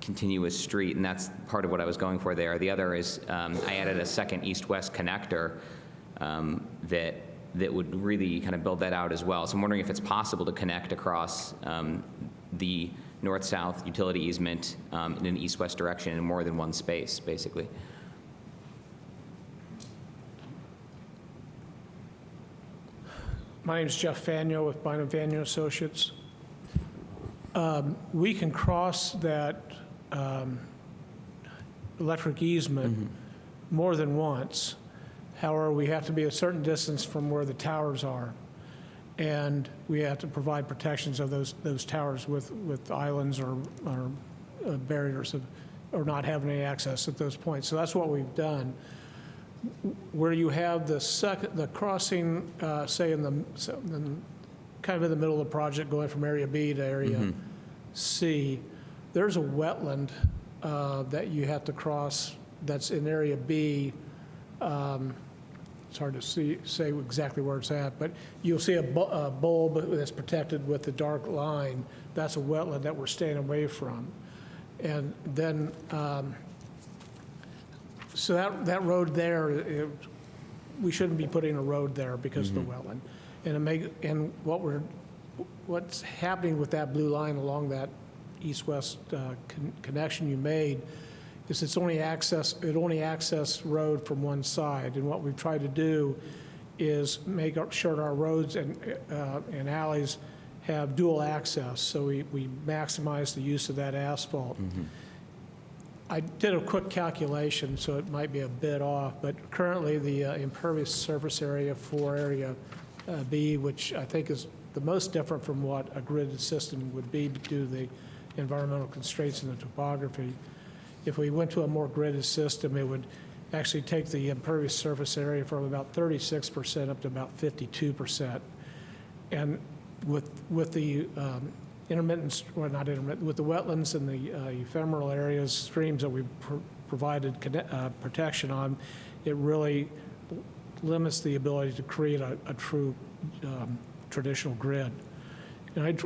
continuous street, and that's part of what I was going for there. The other is I added a second east-west connector that would really kind of build that out as well. So I'm wondering if it's possible to connect across the north-south utility easement in an east-west direction in more than one space, basically. My name is Jeff Fanyo with Bynum Fanyo Associates. We can cross that electric easement more than once. However, we have to be a certain distance from where the towers are. And we have to provide protections of those towers with islands or barriers or not having any access at those points. So that's what we've done. where you have the crossing, say kind of in the middle of the project going from area B to area C, there's a wetland that you have to cross that's in area B. It's hard to say exactly where it's at, but you'll see a bulb that's protected with the dark line. That's a wetland that we're staying away from. And then, so that road there, we shouldn't be putting a road there because of the wetland. And what's happening with that blue line along that east-west connection you made is it only access road from one side. And what we've tried to do is make sure our roads and alleys have dual access, so we maximize the use of that asphalt. I did a quick calculation, so it might be a bit off, but currently the impervious surface area for area B, which I think is the most different from what a gridded system would be due to the environmental constraints in the topography. If we went to a more gridded system, it would actually take the impervious surface area from about 36% up to about 52%. And with the intermittent, well, not intermittent, with the wetlands and the ephemeral areas, streams that we provided protection on, it really limits the ability to create a true traditional grid. And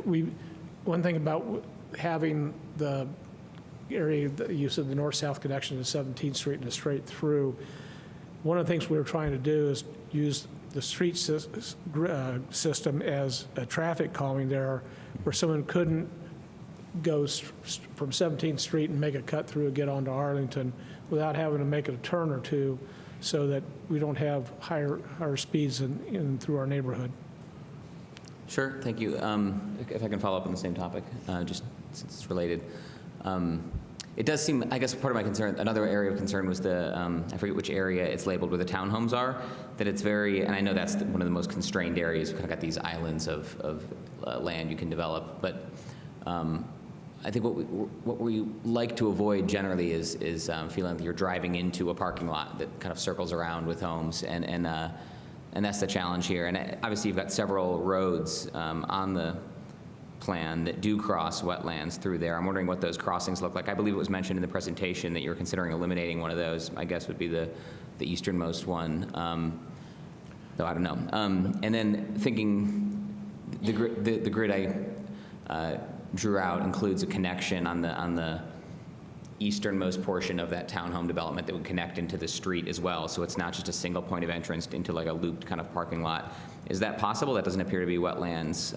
one thing about having the area, the use of the north-south connection to 17th Street and a straight through, one of the things we were trying to do is use the street system as a traffic calming there, where someone couldn't go from 17th Street and make a cut through and get onto Arlington without having to make a turn or two, so that we don't have higher speeds in through our neighborhood. Sure, thank you. If I can follow up on the same topic, just since it's related. It does seem, I guess part of my concern, another area of concern was I forget which area it's labeled where the townhomes are, that it's very, and I know that's one of the most constrained areas. We've kind of got these islands of land you can develop, but I think what we like to avoid generally is feeling like you're driving into a parking lot that kind of circles around with homes, and that's the challenge here. And obviously you've got several roads on the plan that do cross wetlands through there. I'm wondering what those crossings look like. I believe it was mentioned in the presentation that you're considering eliminating one of those. I guess would be the easternmost one, though I don't know. And then thinking the grid I drew out includes a connection on the easternmost portion of that townhome development that would connect into the street as well. So it's not just a single point of entrance into like a looped kind of parking lot. Is that possible? That doesn't appear to be wetlands.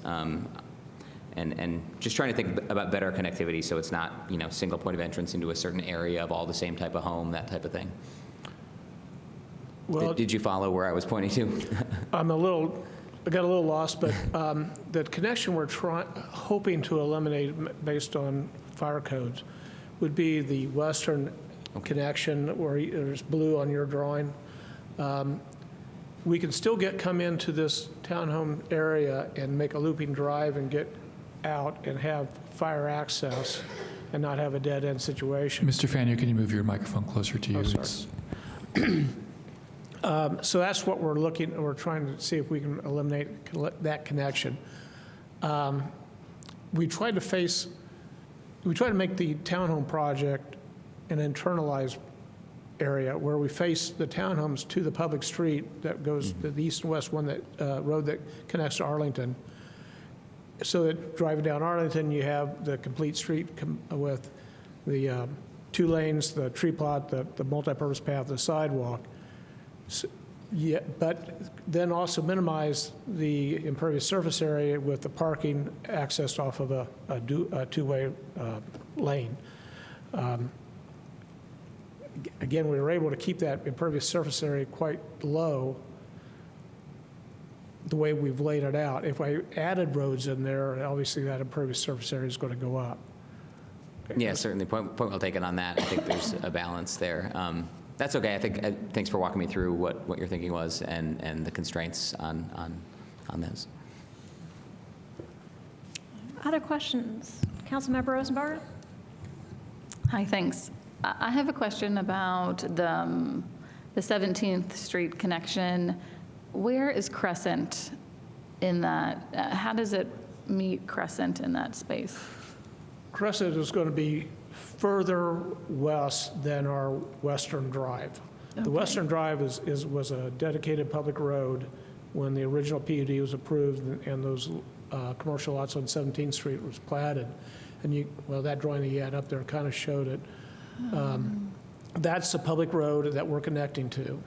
And just trying to think about better connectivity so it's not, single point of entrance into a certain area of all the same type of home, that type of thing. Well, did you follow where I was pointing to? I got a little lost, but the connection we're hoping to eliminate based on fire codes would be the western connection where there's blue on your drawing. We can still come into this townhome area and make a looping drive and get out and have fire access and not have a dead-end situation. Mr. Faneuil, can you move your microphone closer to you? Oh, sorry. So that's what we're trying to see if we can eliminate that connection. We tried to make the townhome project an internalized area where we face the townhomes to the public street that goes the east and west road that connects to Arlington. So that driving down Arlington, you have the complete street with the 2 lanes, the tree plot, the multi-purpose path, the sidewalk. So, yeah, but then also minimize the impervious surface area with the parking accessed off of a 2-way lane. Again, we were able to keep that impervious surface area quite low the way we've laid it out. If I added roads in there, obviously that impervious surface area is going to go up. Yeah, certainly. Point well taken on that. I think there's a balance there. That's okay. Thanks for walking me through what your thinking was and the constraints on those. Other questions? Councilmember Rosenberg? Hi, thanks. I have a question about the the 17th Street connection, where is Crescent in that? How does it meet Crescent in that space? Crescent is going to be further west than our Western Drive. Okay. The Western Drive was a dedicated public road when the original PUD was approved and those commercial lots on 17th Street was platted. And that drawing that you had up there kind of showed it. That's the public road that we're connecting to.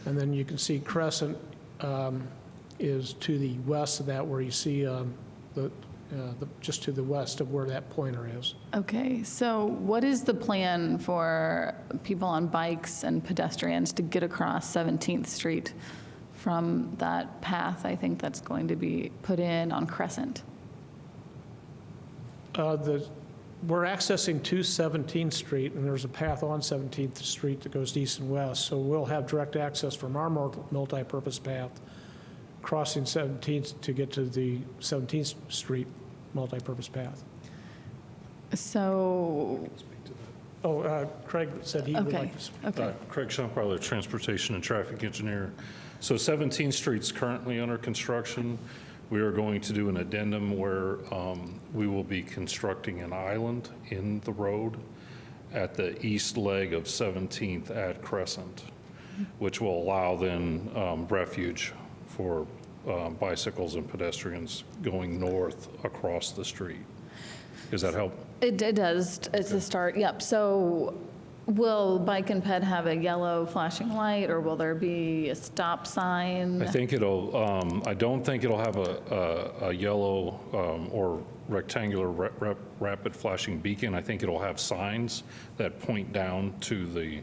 And then you can see Crescent is to the west of that, where you see just to the west of where that pointer is. Okay, so what is the plan for people on bikes and pedestrians to get across 17th Street from that path, I think that's going to be put in on Crescent? We're accessing to 17th Street, and there's a path on 17th Street that goes east and west, so we'll have direct access from our multi-purpose path crossing 17th to get to the 17th Street multi-purpose path. So, Craig said he would okay, like to speak. okay. Craig Schumparler, Transportation and Traffic Engineer. So 17th Street's currently under construction. We are going to do an addendum where we will be constructing an island in the road at the east leg of 17th at Crescent, which will allow then refuge for bicycles and pedestrians going north across the street. Does that help? It does. It's a start, yep. So will Bike and Ped have a yellow flashing light, or will there be a stop sign? I think it'll, I don't think it'll have a yellow or rectangular rapid flashing beacon. I think it'll have signs that point down to the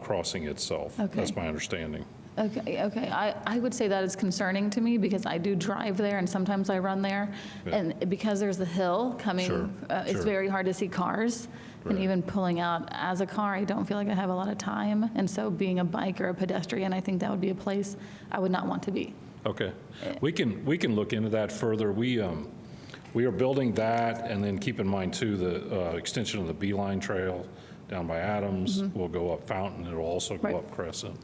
crossing itself. Okay. That's my understanding. Okay. I would say that is concerning to me because I do drive there and sometimes I run there. Yeah. And because there's a hill coming, Sure, it's sure. very hard to see cars. And Right. even pulling out as a car, I don't feel like I have a lot of time. And so being a bike or a pedestrian, I think that would be a place I would not want to be. Okay. We can look into that further. We are building that, and then keep in mind too, the extension of the Beeline Trail down by Adams will go up Fountain. It'll also go Right. up Crescent.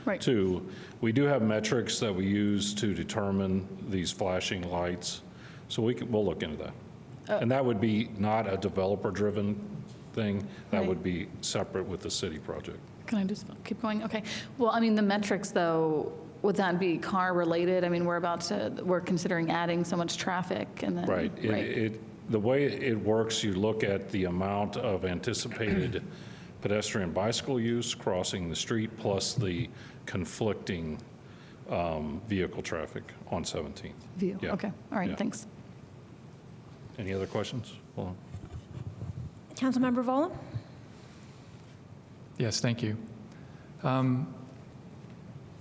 Right. Two, we do have metrics that we use to determine these flashing lights, so we'll look into that. And that would be not a developer-driven thing. That Right. would be separate with the city project. Can I just keep going? Okay. Well, I mean, the metrics though, would that be car related? I mean, we're considering adding so much traffic and then. Right. The way it works, you look at the amount of anticipated pedestrian bicycle use crossing the street plus the conflicting vehicle traffic on 17th. View. Yeah. Okay. All right. Yeah. Thanks. Any other questions? Hold on. Councilmember Vola? Yes, thank you.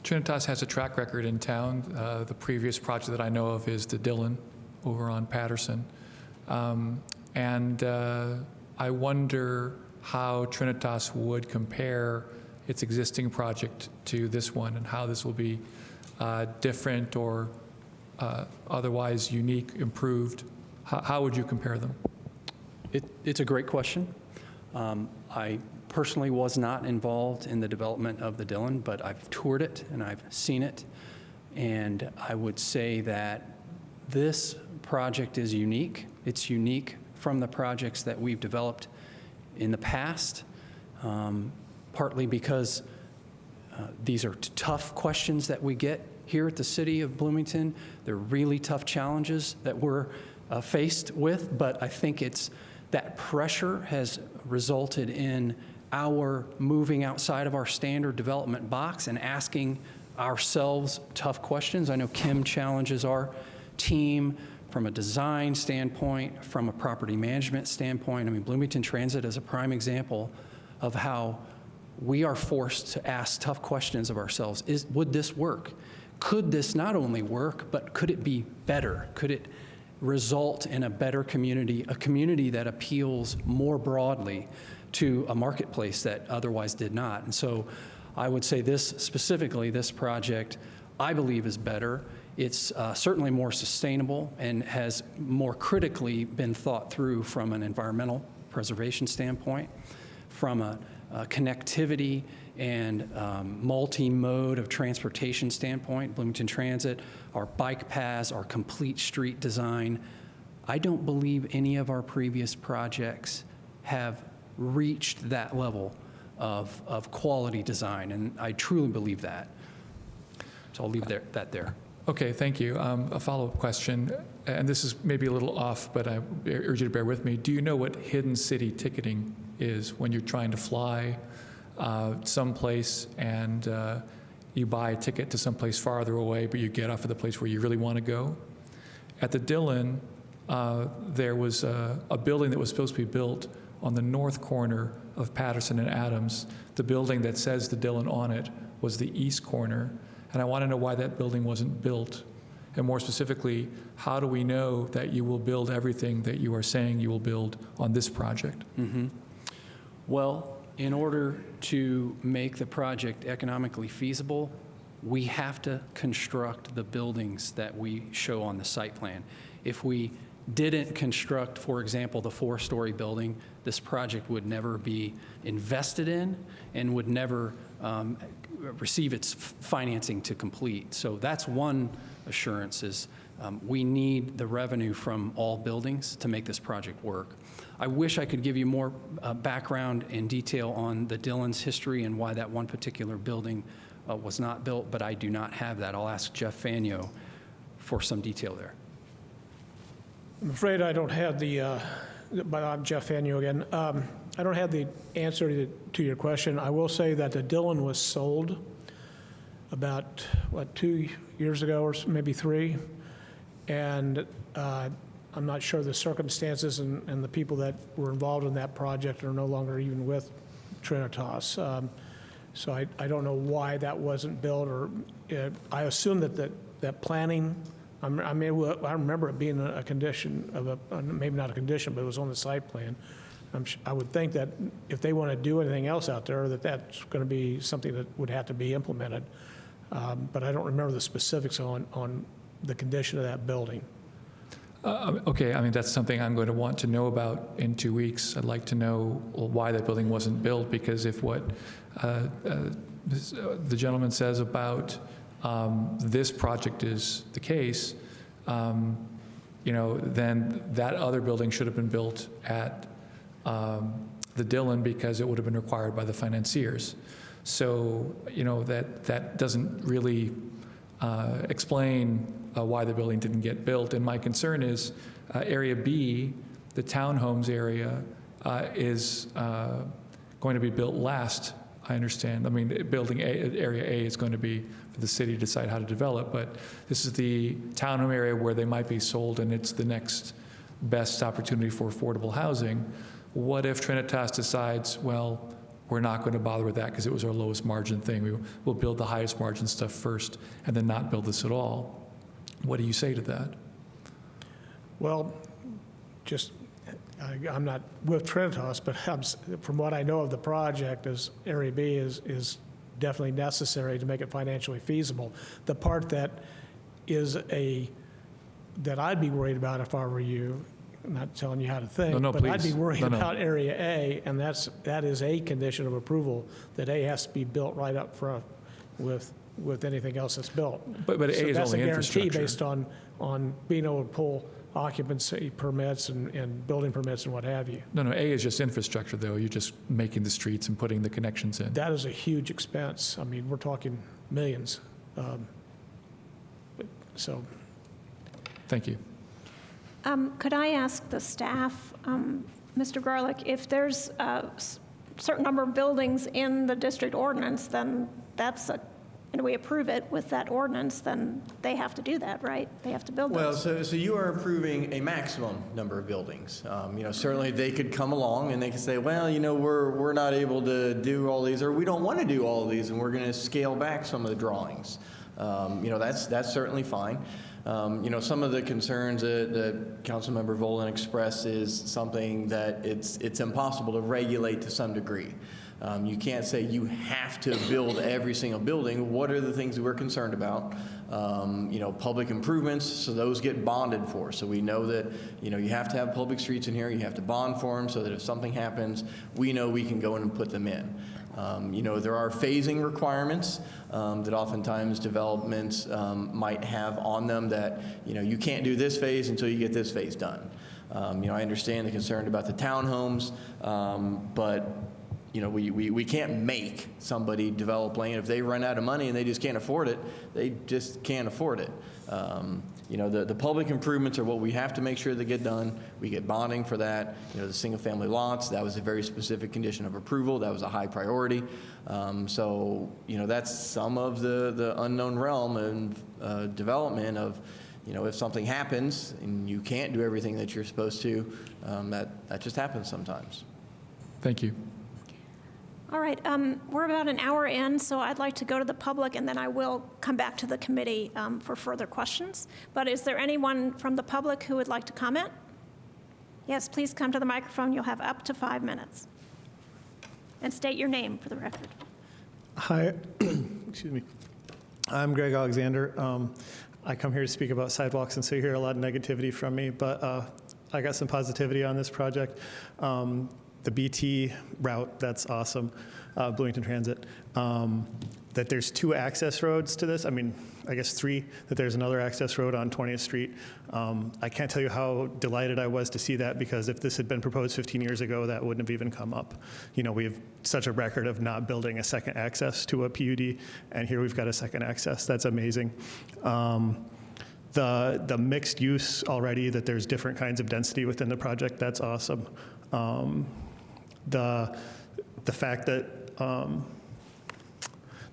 Trinitas has a track record in town. The previous project that I know of is the Dillon over on Patterson. And I wonder how Trinitas would compare its existing project to this one and how this will be different or otherwise unique, improved. How would you compare them? It's a great question. I personally was not involved in the development of the Dillon, but I've toured it and I've seen it. And I would say that this project is unique. It's unique from the projects that we've developed in the past, partly because these are tough questions that we get here at the City of Bloomington. They're really tough challenges that we're faced with, but I think it's that pressure has resulted in our moving outside of our standard development box and asking ourselves tough questions. I know Kim challenges our team from a design standpoint, from a property management standpoint. I mean, Bloomington Transit is a prime example of how we are forced to ask tough questions of ourselves. Would this work? Could this not only work, but could it be better? Could it result in a better community, a community that appeals more broadly to a marketplace that otherwise did not? And so I would say this specifically, this project, I believe is better. It's certainly more sustainable and has more critically been thought through from an environmental preservation standpoint, from a connectivity and multi-mode of transportation standpoint, Bloomington Transit, our bike paths, our complete street design. I don't believe any of our previous projects have reached that level of quality design, and I truly believe that. So I'll leave that there. Okay, thank you. A follow-up question, and this is maybe a little off, but I urge you to bear with me. Do you know what hidden city ticketing is when you're trying to fly someplace and you buy a ticket to someplace farther away, but you get off at the place where you really want to go? At the Dillon, there was a building that was supposed to be built on the north corner of Patterson and Adams. The building that says the Dillon on it was the east corner, and I want to know why that building wasn't built. And more specifically, how do we know that you will build everything that you are saying you will build on this project? Mm-hmm. Well, in order to make the project economically feasible, we have to construct the buildings that we show on the site plan. If we didn't construct, for example, the 4-story building, this project would never be invested in and would never receive its financing to complete. So that's one assurance is we need the revenue from all buildings to make this project work. I wish I could give you more background and detail on the Dillon's history and why that one particular building was not built, but I do not have that. I'll ask Jeff Fanyo for some detail there. I'm afraid I don't have but I'm Jeff Fanyo again. I don't have the answer to your question. I will say that the Dillon was sold about, 2 years ago or maybe 3. And I'm not sure the circumstances and the people that were involved in that project are no longer even with Trinitas. So I don't know why that wasn't built, or I assume that planning, I remember it being a condition of maybe not a condition, but it was on the site plan. I would think that if they want to do anything else out there, that's going to be something that would have to be implemented. But I don't remember the specifics on the condition of that building. Okay, I mean, that's something I'm going to want to know about in 2 weeks. I'd like to know why that building wasn't built, because if what the gentleman says about this project is the case, then that other building should have been built at the Dillon because it would have been required by the financiers. So, that doesn't really explain why the building didn't get built. And my concern is Area B, the Townhomes area, is going to be built last, I understand. I mean, Area A is going to be for the city to decide how to develop, but this is the townhome area where they might be sold, and it's the next best opportunity for affordable housing. What if Trinitas decides, well, we're not going to bother with that because it was our lowest margin thing. We'll build the highest margin stuff first and then not build this at all. What do you say to that? Well, I'm not with Trinitas, but from what I know of the project, is Area B is definitely necessary to make it financially feasible. The part that I'd be worried about if I were you, I'm not telling you how to think, but please. I'd be worried about Area A, and that is a condition of approval, that A has to be built right up front with anything else that's built. But A is only infrastructure. That's a guarantee based on being able to pull occupancy permits and building permits and what have you. No, A is just infrastructure, though. You're just making the streets and putting the connections in. That is a huge expense. I mean, we're talking millions. Thank you. Could I ask the staff, Mr. Garlick, if there's a certain number of buildings in the district ordinance, then and we approve it with that ordinance, then they have to do that, right? They have to build those. Well, so you are approving a maximum number of buildings. Certainly they could come along and they could say, well, we're not able to do all these, or we don't want to do all of these, and we're going to scale back some of the drawings. That's certainly fine. Some of the concerns that Councilmember Volan expressed is something that it's impossible to regulate to some degree. You can't say you have to build every single building. What are the things that we're concerned about? Public improvements, so those get bonded for. So we know that, you have to have public streets in here. You have to bond for them so that if something happens, we know we can go in and put them in. There are phasing requirements that oftentimes developments might have on them that, you can't do this phase until you get this phase done. I understand the concern about the townhomes, but we can't make somebody develop land. If they run out of money and they just can't afford it, they just can't afford it. The public improvements are what we have to make sure they get done. We get bonding for that. The single-family lots, that was a very specific condition of approval. That was a high priority. That's some of the unknown realm and development of, if something happens and you can't do everything that you're supposed to, that just happens sometimes. Thank you. All right, we're about an hour in, so I'd like to go to the public, and then I will come back to the committee for further questions. But is there anyone from the public who would like to comment? Yes, please come to the microphone. You'll have up to 5 minutes. And state your name for the record. Hi, excuse me. I'm Greg Alexander. I come here to speak about sidewalks, and so you hear a lot of negativity from me, but I got some positivity on this project. The BT route, that's awesome, Bloomington Transit. That there's 2 access roads to this. I guess 3, that there's another access road on 20th Street. I can't tell you how delighted I was to see that, because if this had been proposed 15 years ago, that wouldn't have even come up. We have such a record of not building a second access to a PUD, and here we've got a second access. That's amazing. The mixed use already, that there's different kinds of density within the project, that's awesome. The fact that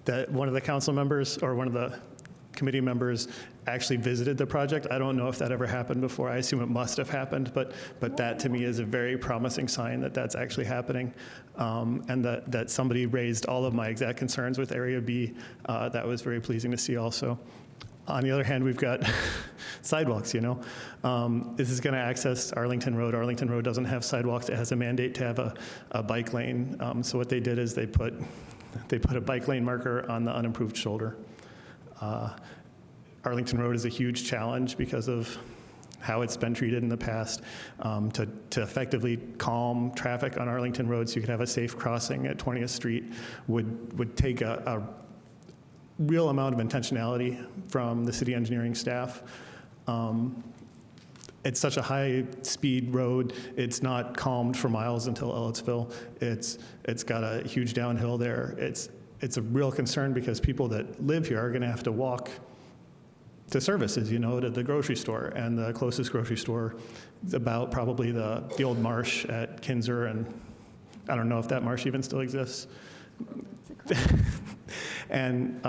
that one of the council members or one of the committee members actually visited the project. I don't know if that ever happened before. I assume it must have happened, but that to me is a very promising sign that that's actually happening, and that somebody raised all of my exact concerns with Area B. That was very pleasing to see also. On the other hand, we've got sidewalks, This is going to access Arlington Road. Arlington Road doesn't have sidewalks. It has a mandate to have a bike lane. So what they did is they put a bike lane marker on the unimproved shoulder. Arlington Road is a huge challenge because of how it's been treated in the past. To effectively calm traffic on Arlington Road so you could have a safe crossing at 20th Street would take a real amount of intentionality from the city engineering staff. It's such a high-speed road. It's not calmed for miles until Ellettsville. It's got a huge downhill there. It's a real concern because people that live here are going to have to walk to services, to the grocery store, and the closest grocery store is about probably the old Marsh at Kinzer, and I don't know if that Marsh even still exists. And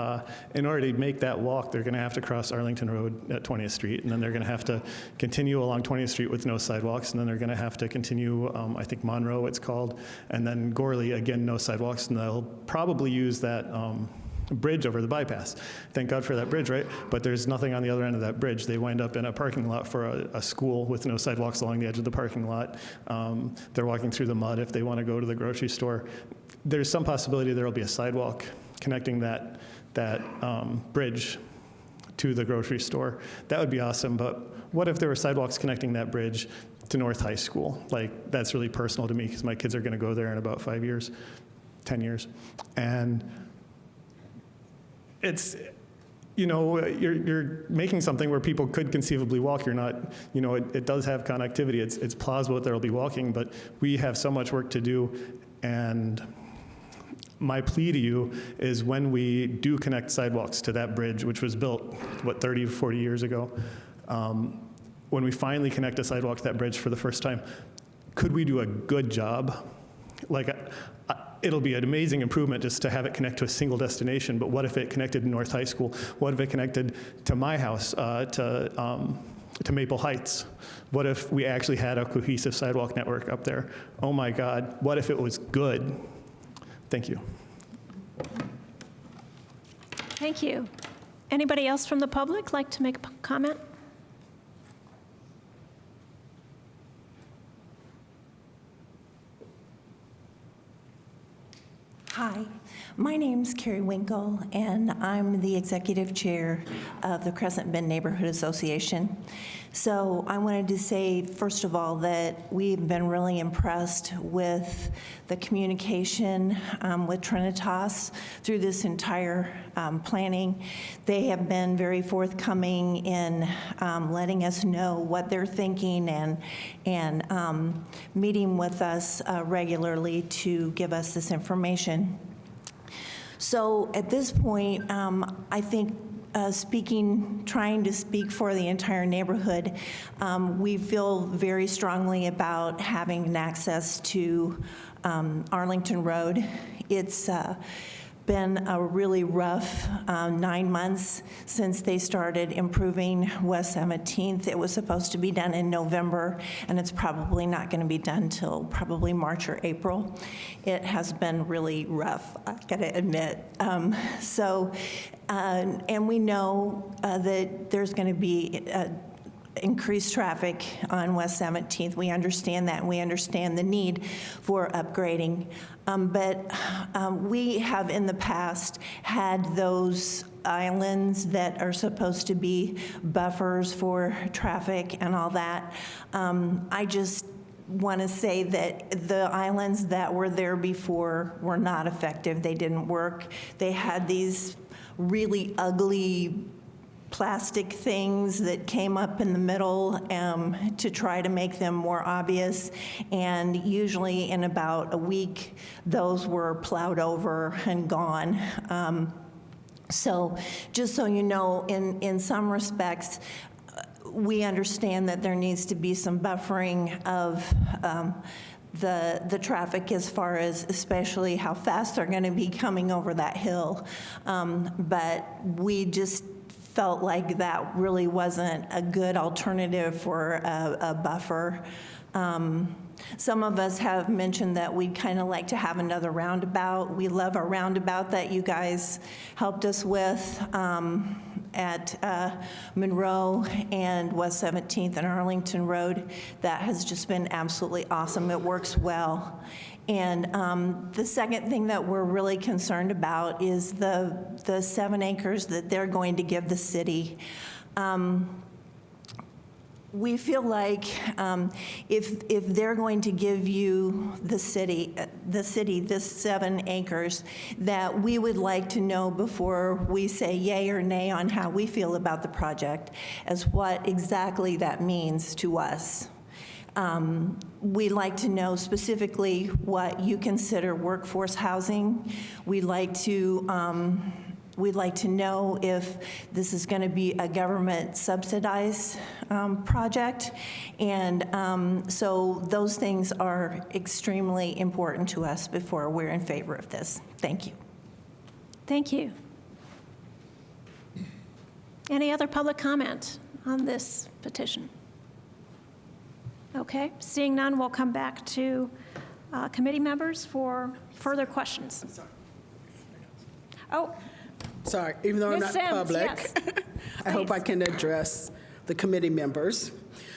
in order to make that walk, they're going to have to cross Arlington Road at 20th Street, and then they're going to have to continue along 20th Street with no sidewalks, and then they're going to have to continue, I think Monroe it's called, and then Gorley, again, no sidewalks, and they'll probably use that bridge over the bypass. Thank God for that bridge, right? But there's nothing on the other end of that bridge. They wind up in a parking lot for a school with no sidewalks along the edge of the parking lot. They're walking through the mud if they want to go to the grocery store. There's some possibility there will be a sidewalk connecting that bridge to the grocery store. That would be awesome, but what if there were sidewalks connecting that bridge to North High School? That's really personal to me because my kids are going to go there in about 5 years, 10 years. And it's, you're making something where people could conceivably walk. You're not, it does have connectivity. It's plausible that there will be walking, but we have so much work to do. And my plea to you is when we do connect sidewalks to that bridge, which was built, 30 to 40 years ago, when we finally connect a sidewalk to that bridge for the first time, could we do a good job? It'll be an amazing improvement just to have it connect to a single destination, but what if it connected to North High School? What if it connected to my house, to Maple Heights? What if we actually had a cohesive sidewalk network up there? Oh my God, what if it was good? Thank you. Thank you. Anybody else from the public like to make a comment? Hi, my name's Carrie Winkle, and I'm the executive chair of the Crescent Bend Neighborhood Association. So I wanted to say, first of all, that we've been really impressed with the communication with Trinitas through this entire planning. They have been very forthcoming in letting us know what they're thinking and meeting with us regularly to give us this information. So at this point, I think trying to speak for the entire neighborhood, we feel very strongly about having access to Arlington Road. It's been a really rough 9 months since they started improving West 17th. It was supposed to be done in November, and it's probably not going to be done till probably March or April. It has been really rough, I gotta admit. And we know that there's going to be increased traffic on West 17th. We understand that, and we understand the need for upgrading. But we have in the past had those islands that are supposed to be buffers for traffic and all that. I just want to say that the islands that were there before were not effective. They didn't work. They had these really ugly plastic things that came up in the middle to try to make them more obvious, and usually in about a week those were plowed over and gone. So just so you know, in some respects, we understand that there needs to be some buffering of the traffic as far as especially how fast they're going to be coming over that hill. But we just felt like that really wasn't a good alternative for a buffer. Some of us have mentioned that we'd kind of like to have another roundabout. We love our roundabout that you guys helped us with at Monroe and West 17th and Arlington Road. That has just been absolutely awesome. It works well. And the second thing that we're really concerned about is the 7 acres that they're going to give the city. We feel like if they're going to give you the city this 7 acres, that we would like to know before we say yay or nay on how we feel about the project, as what exactly that means to us. We'd like to know specifically what you consider workforce housing. We'd like to know if this is going to be a government subsidized project. And so those things are extremely important to us before we're in favor of this. Thank you. Thank you. Any other public comment on this petition? Okay, seeing none, we'll come back to committee members for further questions. Oh, sorry, even though I'm Ms. not Sims, public, yes. I hope I can address the committee members.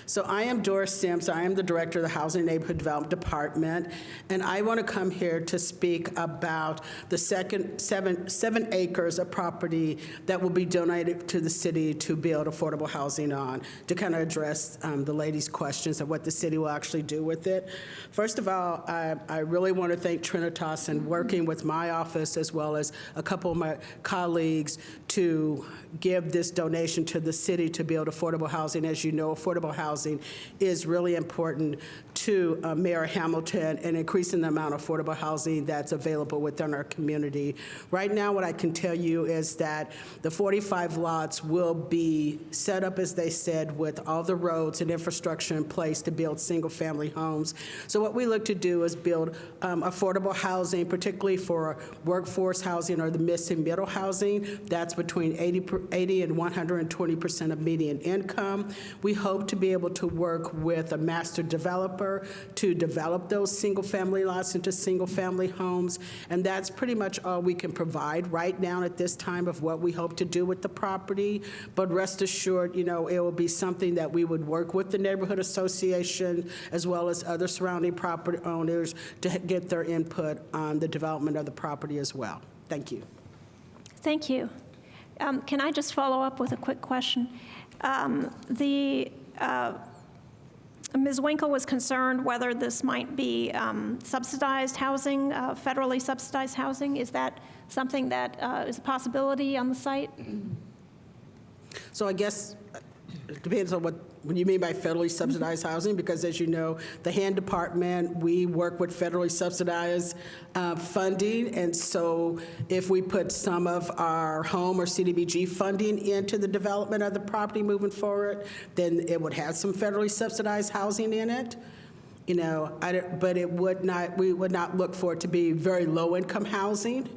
So I am Doris Sims. I am the director of the Housing and Neighborhood Development Department, and I want to come here to speak about the seven acres of property that will be donated to the city to build affordable housing on, to kind of address the ladies' questions of what the city will actually do with it. First of all, I really want to thank Trinitas and working with my office as well as a couple of my colleagues to give this donation to the city to build affordable housing. As you know, affordable housing is really important to Mayor Hamilton and increasing the amount of affordable housing that's available within our community. Right now, what I can tell you is that the 45 lots will be set up, as they said, with all the roads and infrastructure in place to build single-family homes. So what we look to do is build affordable housing, particularly for workforce housing or the missing middle housing. That's between 80 and 120% of median income. We hope to be able to work with a master developer to develop those single-family lots into single-family homes, and that's pretty much all we can provide right now at this time of what we hope to do with the property. But rest assured, you know, it will be something that we would work with the neighborhood association as well as other surrounding property owners to get their input on the development of the property as well. Thank you. thank you. Can I just follow up with a quick question? Ms. Winkle was concerned whether this might be subsidized housing, federally subsidized housing. Is that something that is a possibility on the site? So I guess it depends on what you mean by federally subsidized housing, because as you know, the hand department, we work with federally subsidized funding, and so if we put some of our home or CDBG funding into the development of the property moving forward, then it would have some federally subsidized housing in it. You know, but it would not, we would not look for it to be very low-income housing.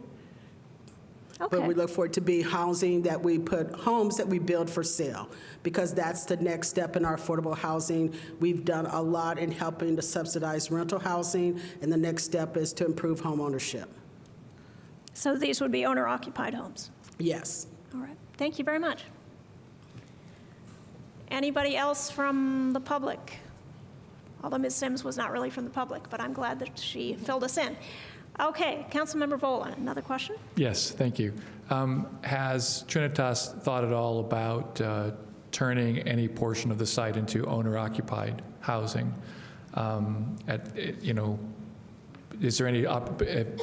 Okay. But we look for it to be housing that we put, homes that we build for sale, because that's the next step in our affordable housing. We've done a lot in helping to subsidize rental housing, and the next step is to improve home ownership. So these would be owner-occupied homes? Yes. All right. Thank you very much. Anybody else from the public? Although Ms. Sims was not really from the public, but I'm glad that she filled us in. Okay, Councilmember Volan, another question? Yes, thank you. Has Trinitas thought at all about turning any portion of the site into owner-occupied housing? Is there any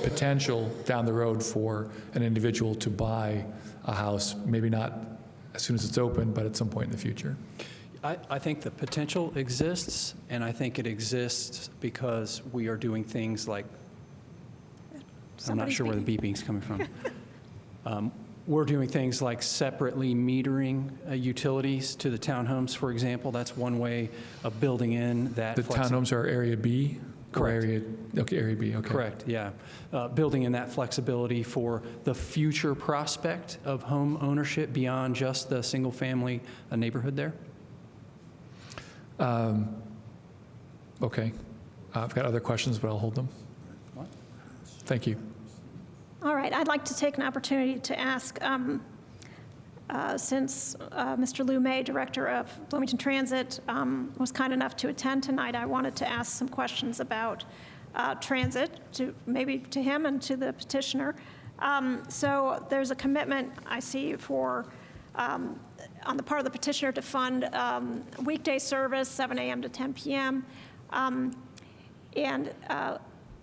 potential down the road for an individual to buy a house, maybe not as soon as it's open, but at some point in the future? I think the potential exists, and I think it exists because we are doing things like, I'm not sure where the beeping's coming from. We're doing things like separately metering utilities to the townhomes, for example. That's one way of building in that. The townhomes are Area B? Correct. Area B, okay. Correct, yeah. Building in that flexibility for the future prospect of home ownership beyond just the single-family neighborhood there. Okay. I've got other questions, but I'll hold them. Thank you. All right, I'd like to take an opportunity to ask, since Mr. Lou May, Director of Bloomington Transit, was kind enough to attend tonight, I wanted to ask some questions about transit, maybe to him and to the petitioner. So there's a commitment, I see, for, on the part of the petitioner to fund weekday service, 7 a.m. to 10 p.m.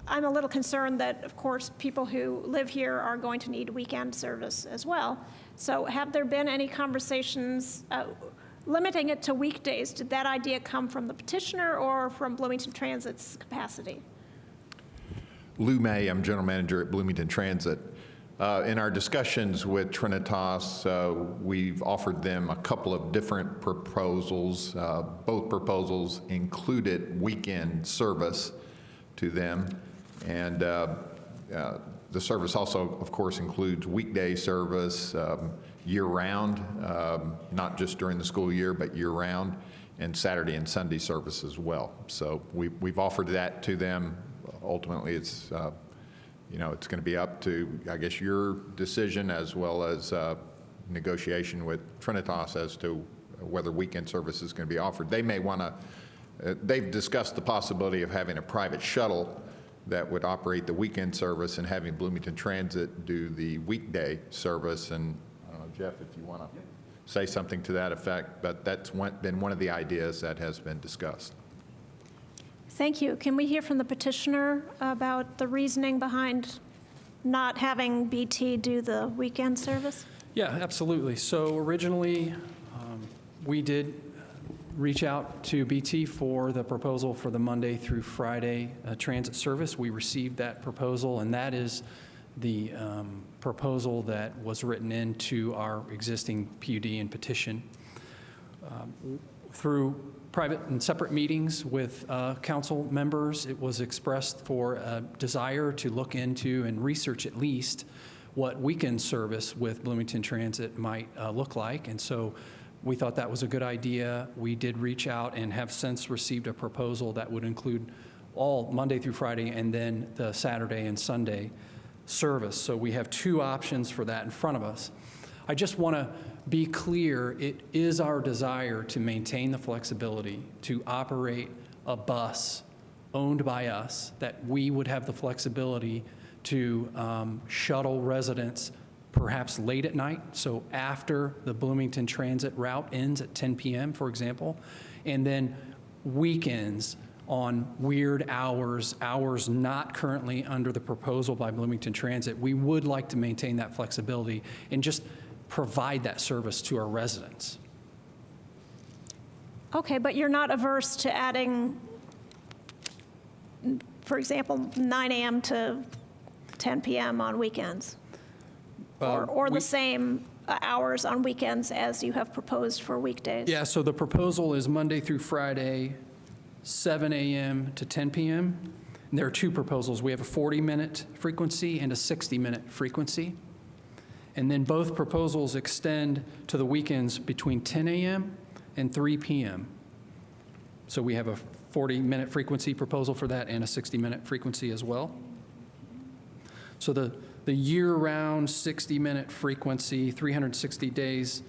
I'm a little concerned that, of course, people who live here are going to need weekend service as well. So have there been any conversations limiting it to weekdays? Did that idea come from the petitioner or from Bloomington Transit's capacity? Lou May, I'm General Manager at Bloomington Transit. In our discussions with Trinitas, we've offered them a couple of different proposals. Both proposals included weekend service to them. And the service also, of course, includes weekday service year-round, not just during the school year, but year-round, and Saturday and Sunday service as well. So we've offered that to them. Ultimately, it's it's going to be up to, I guess, your decision as well as negotiation with Trinitas as to whether weekend service is going to be offered. They may want to. They've discussed the possibility of having a private shuttle that would operate the weekend service and having Bloomington Transit do the weekday service. And I don't know, Jeff, if you want to say something to that effect, but that's been one of the ideas that has been discussed. Thank you. Can we hear from the petitioner about the reasoning behind not having BT do the weekend service? Yeah, absolutely. So originally, we did reach out to BT for the proposal for the Monday through Friday transit service. We received that proposal, and that is the proposal that was written into our existing PUD and petition. Through private and separate meetings with council members, it was expressed for a desire to look into and research at least what weekend service with Bloomington Transit might look like. And so we thought that was a good idea. We did reach out and have since received a proposal that would include all Monday through Friday and then the Saturday and Sunday service. So we have two options for that in front of us. I just want to be clear, it is our desire to maintain the flexibility to operate a bus owned by us, that we would have the flexibility to shuttle residents perhaps late at night, so after the Bloomington Transit route ends at 10 p.m., for example, And then weekends on weird hours not currently under the proposal by Bloomington Transit, we would like to maintain that flexibility and just provide that service to our residents. Okay, but you're not averse to adding, for example, 9 a.m. to 10 p.m. on weekends? Or the same hours on weekends as you have proposed for weekdays? Yeah, so the proposal is Monday through Friday, 7 a.m. to 10 p.m. And there are two proposals. We have a 40-minute frequency and a 60-minute frequency. And then both proposals extend to the weekends between 10 a.m. and 3 p.m. So we have a 40-minute frequency proposal for that and a 60-minute frequency as well. So the year-round 60-minute frequency, 360 days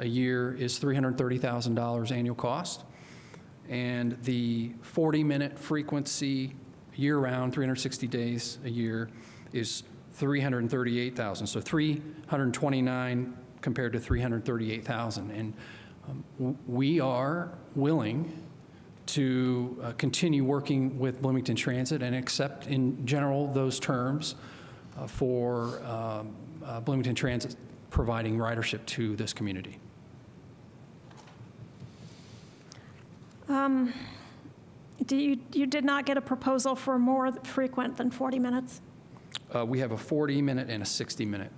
a year, is $330,000 annual cost. And the 40-minute frequency year-round, 360 days a year, is $338,000. So $329,000 compared to $338,000. And we are willing to continue working with Bloomington Transit and accept in general those terms for Bloomington Transit providing ridership to this community. You did not get a proposal for more frequent than 40 minutes? We have a 40-minute and a 60-minute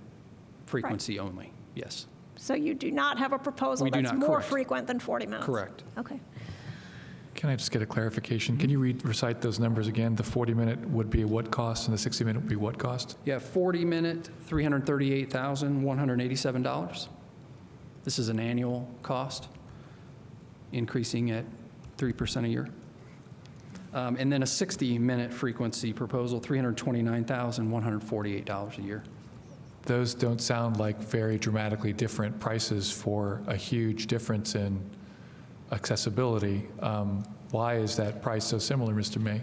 frequency only, yes. So you do not have a proposal that's more correct. frequent than 40 minutes? Correct. Okay. Can I just get a clarification? Can you recite those numbers again? The 40-minute would be what cost, and the 60-minute would be what cost? Yeah, 40-minute, $338,187. This is an annual cost, increasing at 3% a year. And then a 60-minute frequency proposal, $329,148 a year. Those don't sound like very dramatically different prices for a huge difference in accessibility. Why is that price so similar, Mr. May?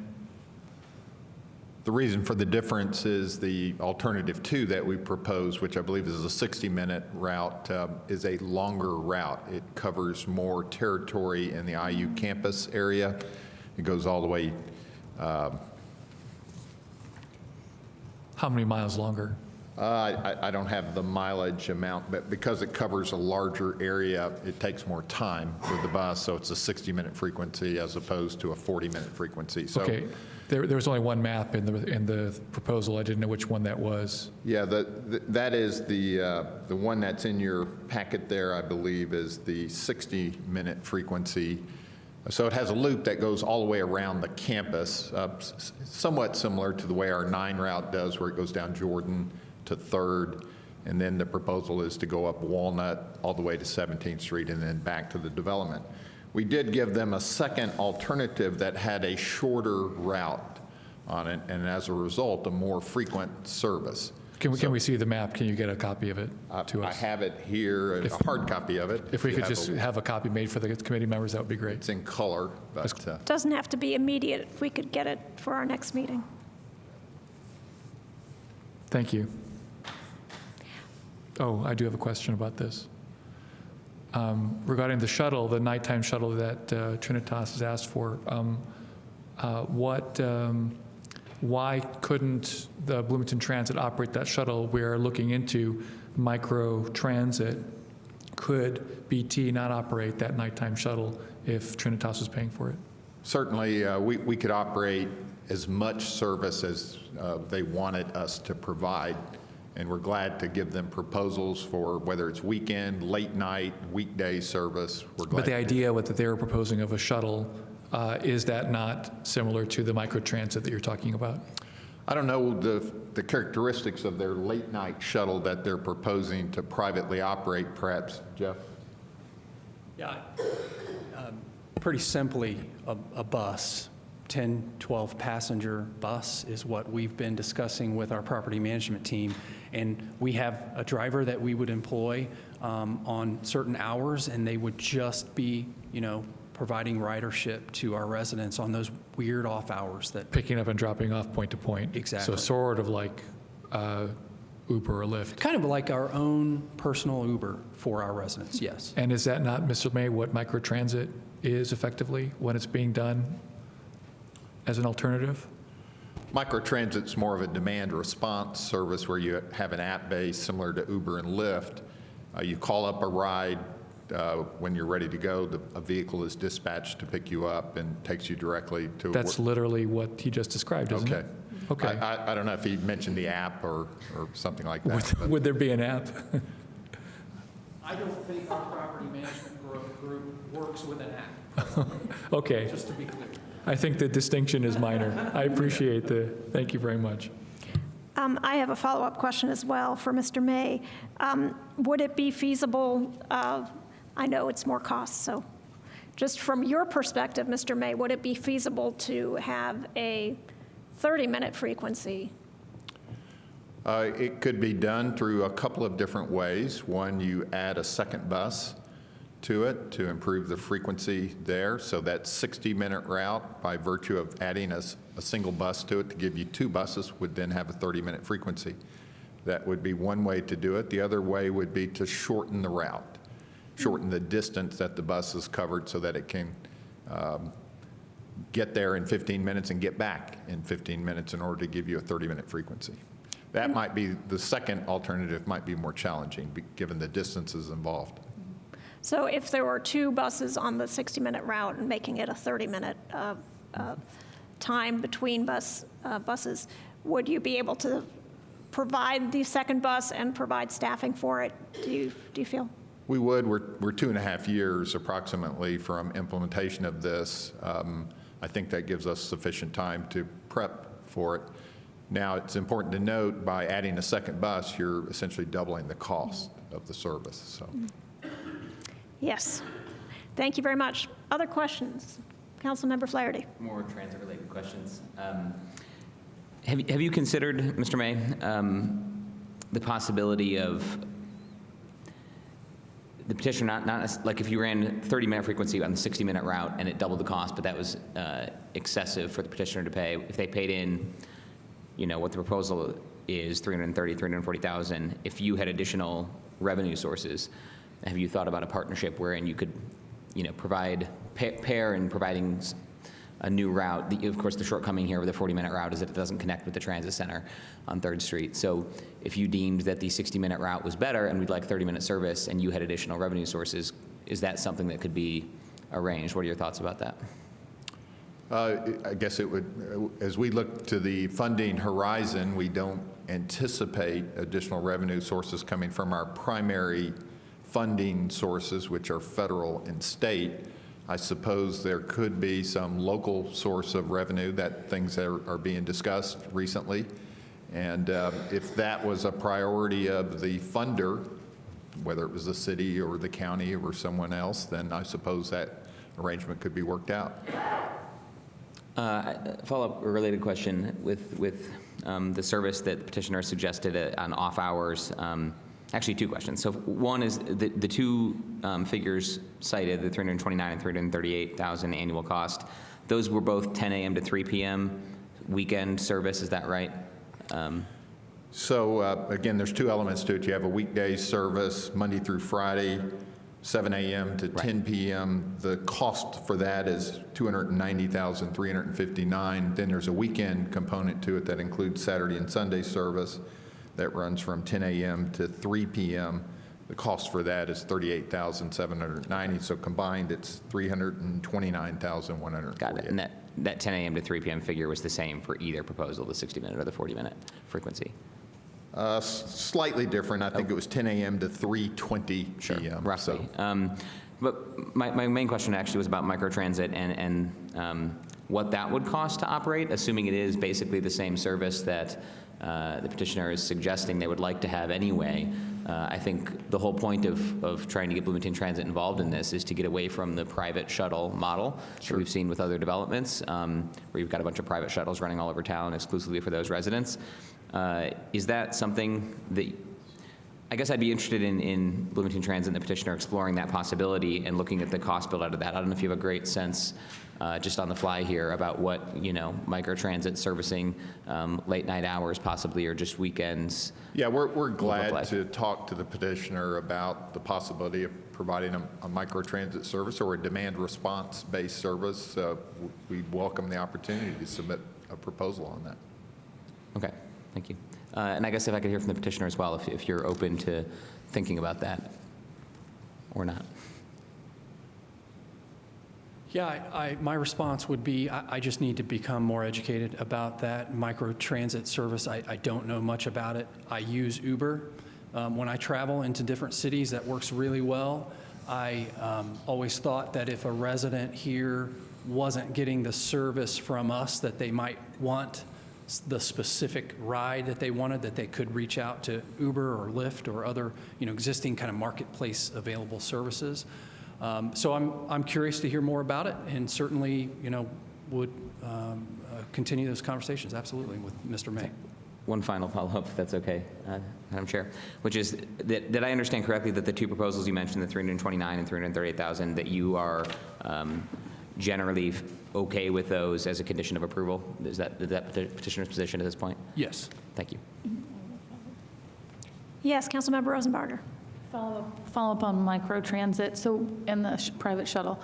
The reason for the difference is the alternative 2 that we propose, which I believe is a 60-minute route, is a longer route. It covers more territory in the IU campus area. It goes all the way. How many miles longer? I don't have the mileage amount, but because it covers a larger area, it takes more time with the bus, so it's a 60-minute frequency as opposed to a 40-minute frequency. So, okay, there was only one map in the proposal. I didn't know which one that was. Yeah, that is the one that's in your packet there, I believe, is the 60-minute frequency. So it has a loop that goes all the way around the campus, somewhat similar to the way our 9 route does, where it goes down Jordan to 3rd, and then the proposal is to go up Walnut all the way to 17th Street and then back to the development. We did give them a second alternative that had a shorter route on it, and as a result, a more frequent service. Can we see the map? Can you get a copy of it to us? I have it here, a hard copy of it. If we could just have a copy made for the committee members, that would be great. It's in color, but Doesn't have to be immediate. If we could get it for our next meeting. Thank you. Oh, I do have a question about this. Regarding the shuttle, the nighttime shuttle that Trinitas has asked for, why couldn't the Bloomington Transit operate that shuttle? We're looking into micro transit. Could BT not operate that nighttime shuttle if Trinitas was paying for it? certainly we could operate as much service as they wanted us to provide. And we're glad to give them proposals for whether it's weekend, late night, weekday service. We're glad. But the idea that they were proposing of a shuttle, is that not similar to the microtransit that you're talking about? I don't know the characteristics of their late night shuttle that they're proposing to privately operate, perhaps, Jeff? Yeah, pretty simply, a bus, 10, 12 passenger bus is what we've been discussing with our property management team. And we have a driver that we would employ on certain hours, and they would just be, providing ridership to our residents on those weird off hours that. Picking up and dropping off point to point. Exactly. So sort of like Uber or Lyft. Kind of like our own personal Uber for our residents, yes. And is that not, Mr. May, what microtransit is effectively when it's being done as an alternative? Microtransit's more of a demand response service where you have an app base similar to Uber and Lyft. You call up a ride. When you're ready to go, a vehicle is dispatched to pick you up and takes you directly to That's literally what he just described, isn't it? Okay. Okay. I don't know if he mentioned the app or something like that. but- Would there be an app? I don't think our property management group works with an app, Okay. just to be clear. I think the distinction is minor. I appreciate thank you very much. I have a follow-up question as well for Mr. May. Would it be feasible, I know it's more cost, so just from your perspective, Mr. May, would it be feasible to have a 30-minute frequency? It could be done through a couple of different ways. One, you add a second bus to it to improve the frequency there. So that 60-minute route, by virtue of adding a single bus to it to give you 2 buses, would then have a 30-minute frequency. That would be one way to do it. The other way would be to shorten the route, shorten the distance that the bus is covered so that it can get there in 15 minutes and get back in 15 minutes in order to give you a 30-minute frequency. That might be, the second alternative might be more challenging given the distances involved. So if there were 2 buses on the 60-minute route and making it a 30-minute time between buses, would you be able to provide the second bus and provide staffing for it, do you feel? We would. We're 2.5 years approximately from implementation of this. I think that gives us sufficient time to prep for it. Now, it's important to note, by adding a second bus, you're essentially doubling the cost of the service. So. Yes. Thank you very much. Other questions? Councilmember Flaherty. More transit-related questions. Have you considered, Mr. May, the possibility of the petitioner not like if you ran 30-minute frequency on the 60-minute route and it doubled the cost, but that was excessive for the petitioner to pay. If they paid in, what the proposal is, $330,000, $340,000. If you had additional revenue sources, have you thought about a partnership wherein you could, provide pair in providing a new route? Of course, the shortcoming here with the 40-minute route is that it doesn't connect with the transit center on 3rd Street. So if you deemed that the 60-minute route was better and we'd like 30-minute service and you had additional revenue sources, is that something that could be arranged? What are your thoughts about that? I guess it would, as we look to the funding horizon, we don't anticipate additional revenue sources coming from our primary funding sources, which are federal and state. I suppose there could be some local source of revenue, that things are being discussed recently. And if that was a priority of the funder, whether it was the city or the county or someone else, then I suppose that arrangement could be worked out. Follow-up related question with the service that the petitioner suggested on off hours. Actually, 2 questions. So one is the 2 figures cited, the $329,000 and $338,000 annual cost. Those were both 10 a.m. to 3 p.m. weekend service. Is that right? So again, there's 2 elements to it. You have a weekday service, Monday through Friday, 7 a.m. to 10 p.m. The cost for that is $290,359. Then there's a weekend component to it that includes Saturday and Sunday service that runs from 10 a.m. to 3 p.m. The cost for that is $38,790. So combined, it's $329,148. Got it. And that 10 a.m. to 3 p.m. figure was the same for either proposal, the 60-minute or the 40-minute frequency? Slightly different. I think it was 10 a.m. to 3:20 p.m. Roughly. So. But my main question actually was about microtransit and what that would cost to operate, assuming it is basically the same service that the petitioner is suggesting they would like to have anyway. I think the whole point of trying to get Bloomington Transit involved in this is to get away from the private shuttle model that we've seen with other developments, where you've got a bunch of private shuttles running all over town exclusively for those residents. Is that something that I guess I'd be interested in Bloomington Transit and the petitioner exploring that possibility and looking at the cost built out of that. I don't know if you have a great sense, just on the fly here, about what, microtransit servicing late night hours possibly, or just weekends. Yeah, we're look glad like. to talk to the petitioner about the possibility of providing a microtransit service or a demand response-based service. We welcome the opportunity to submit a proposal on that. Okay, thank you. And I guess if I could hear from the petitioner as well, if you're open to thinking about that or not. Yeah, my response would be, I just need to become more educated about that microtransit service. I don't know much about it. I use Uber. When I travel into different cities, that works really well. I always thought that if a resident here wasn't getting the service from us that they might want, the specific ride that they wanted, that they could reach out to Uber or Lyft or other, existing kind of marketplace available services. So I'm curious to hear more about it, and certainly, would continue those conversations, absolutely, with Mr. May. One final follow-up, if that's okay, Madam Chair, which is, did I understand correctly that the two proposals you mentioned, the 329 and 338,000, that you are generally okay with those as a condition of approval? Is that the petitioner's position at this point? Yes. Thank you. Yes, Councilmember Rosenbarger. Follow up on microtransit. So, in the private shuttle,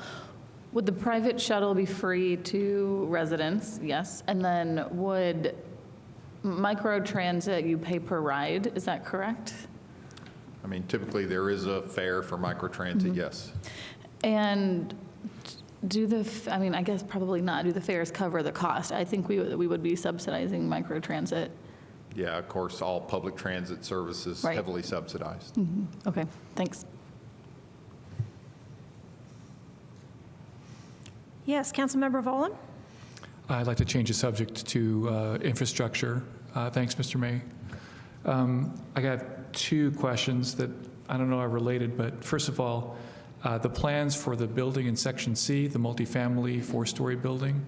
would the private shuttle be free to residents? Yes. And then would microtransit, you pay per ride? Is that correct? I mean, typically there is a fare for microtransit, yes. And I guess probably not. Do the fares cover the cost? I think we would be subsidizing microtransit. Yeah, of course, all public transit services Right. heavily subsidized. Okay, thanks. Yes, Councilmember Volin. I'd like to change the subject to infrastructure. Thanks, Mr. May. I got two questions that I don't know are related, but first of all, the plans for the building in Section C, the multifamily four-story building,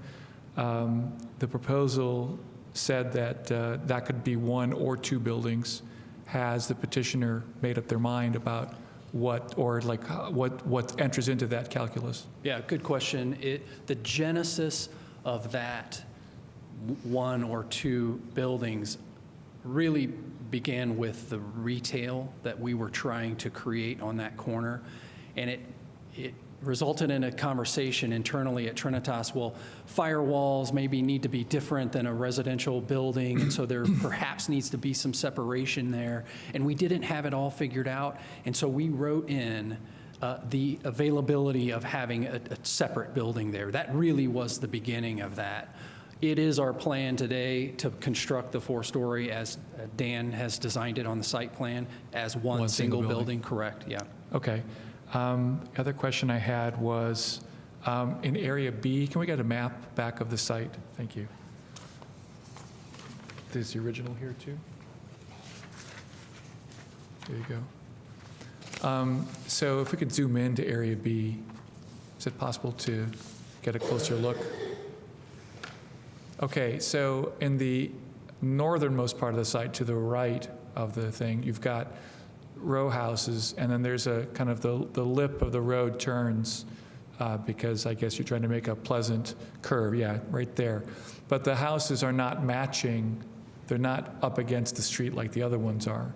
the proposal said that that could be one or two buildings. Has the petitioner made up their mind about what enters into that calculus? Yeah, good question. The genesis of that one or two buildings really began with the retail that we were trying to create on that corner. And it resulted in a conversation internally at Trinitas. Well, firewalls maybe need to be different than a residential building, and so there perhaps needs to be some separation there. And we didn't have it all figured out, and so we wrote in the availability of having a separate building there. That really was the beginning of that. It is our plan today to construct the four-story as Dan has designed it on the site plan as one single building. Correct, yeah. Okay. The other question I had was, in Area B, can we get a map back of the site? Thank you. There's the original here, too. There you go. So if we could zoom in to Area B, is it possible to get a closer look? Okay, so in the northernmost part of the site, to the right of the thing, you've got row houses, and then there's a kind of the lip of the road turns because I guess you're trying to make a pleasant curve. Yeah, right there. But the houses are not matching. They're not up against the street like the other ones are.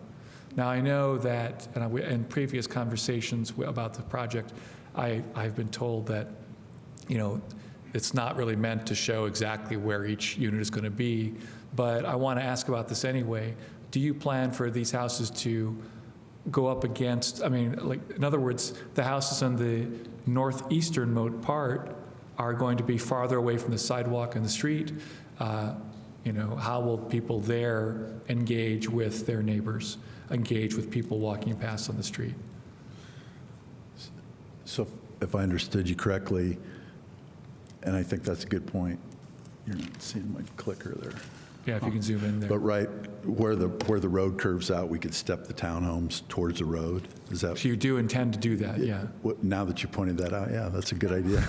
Now, I know that in previous conversations about the project, I've been told that, it's not really meant to show exactly where each unit is going to be, but I want to ask about this anyway. Do you plan for these houses to go up against, in other words, the houses on the northeastern part are going to be farther away from the sidewalk and the street? How will people there engage with their neighbors, engage with people walking past on the street? So if I understood you correctly, and I think that's a good point. You're not seeing my clicker there. Yeah, if you can zoom in there. But right where the road curves out, we could step the townhomes towards the road. Is that? So you do intend to do that, yeah. Now that you pointed that out, yeah, that's a good idea.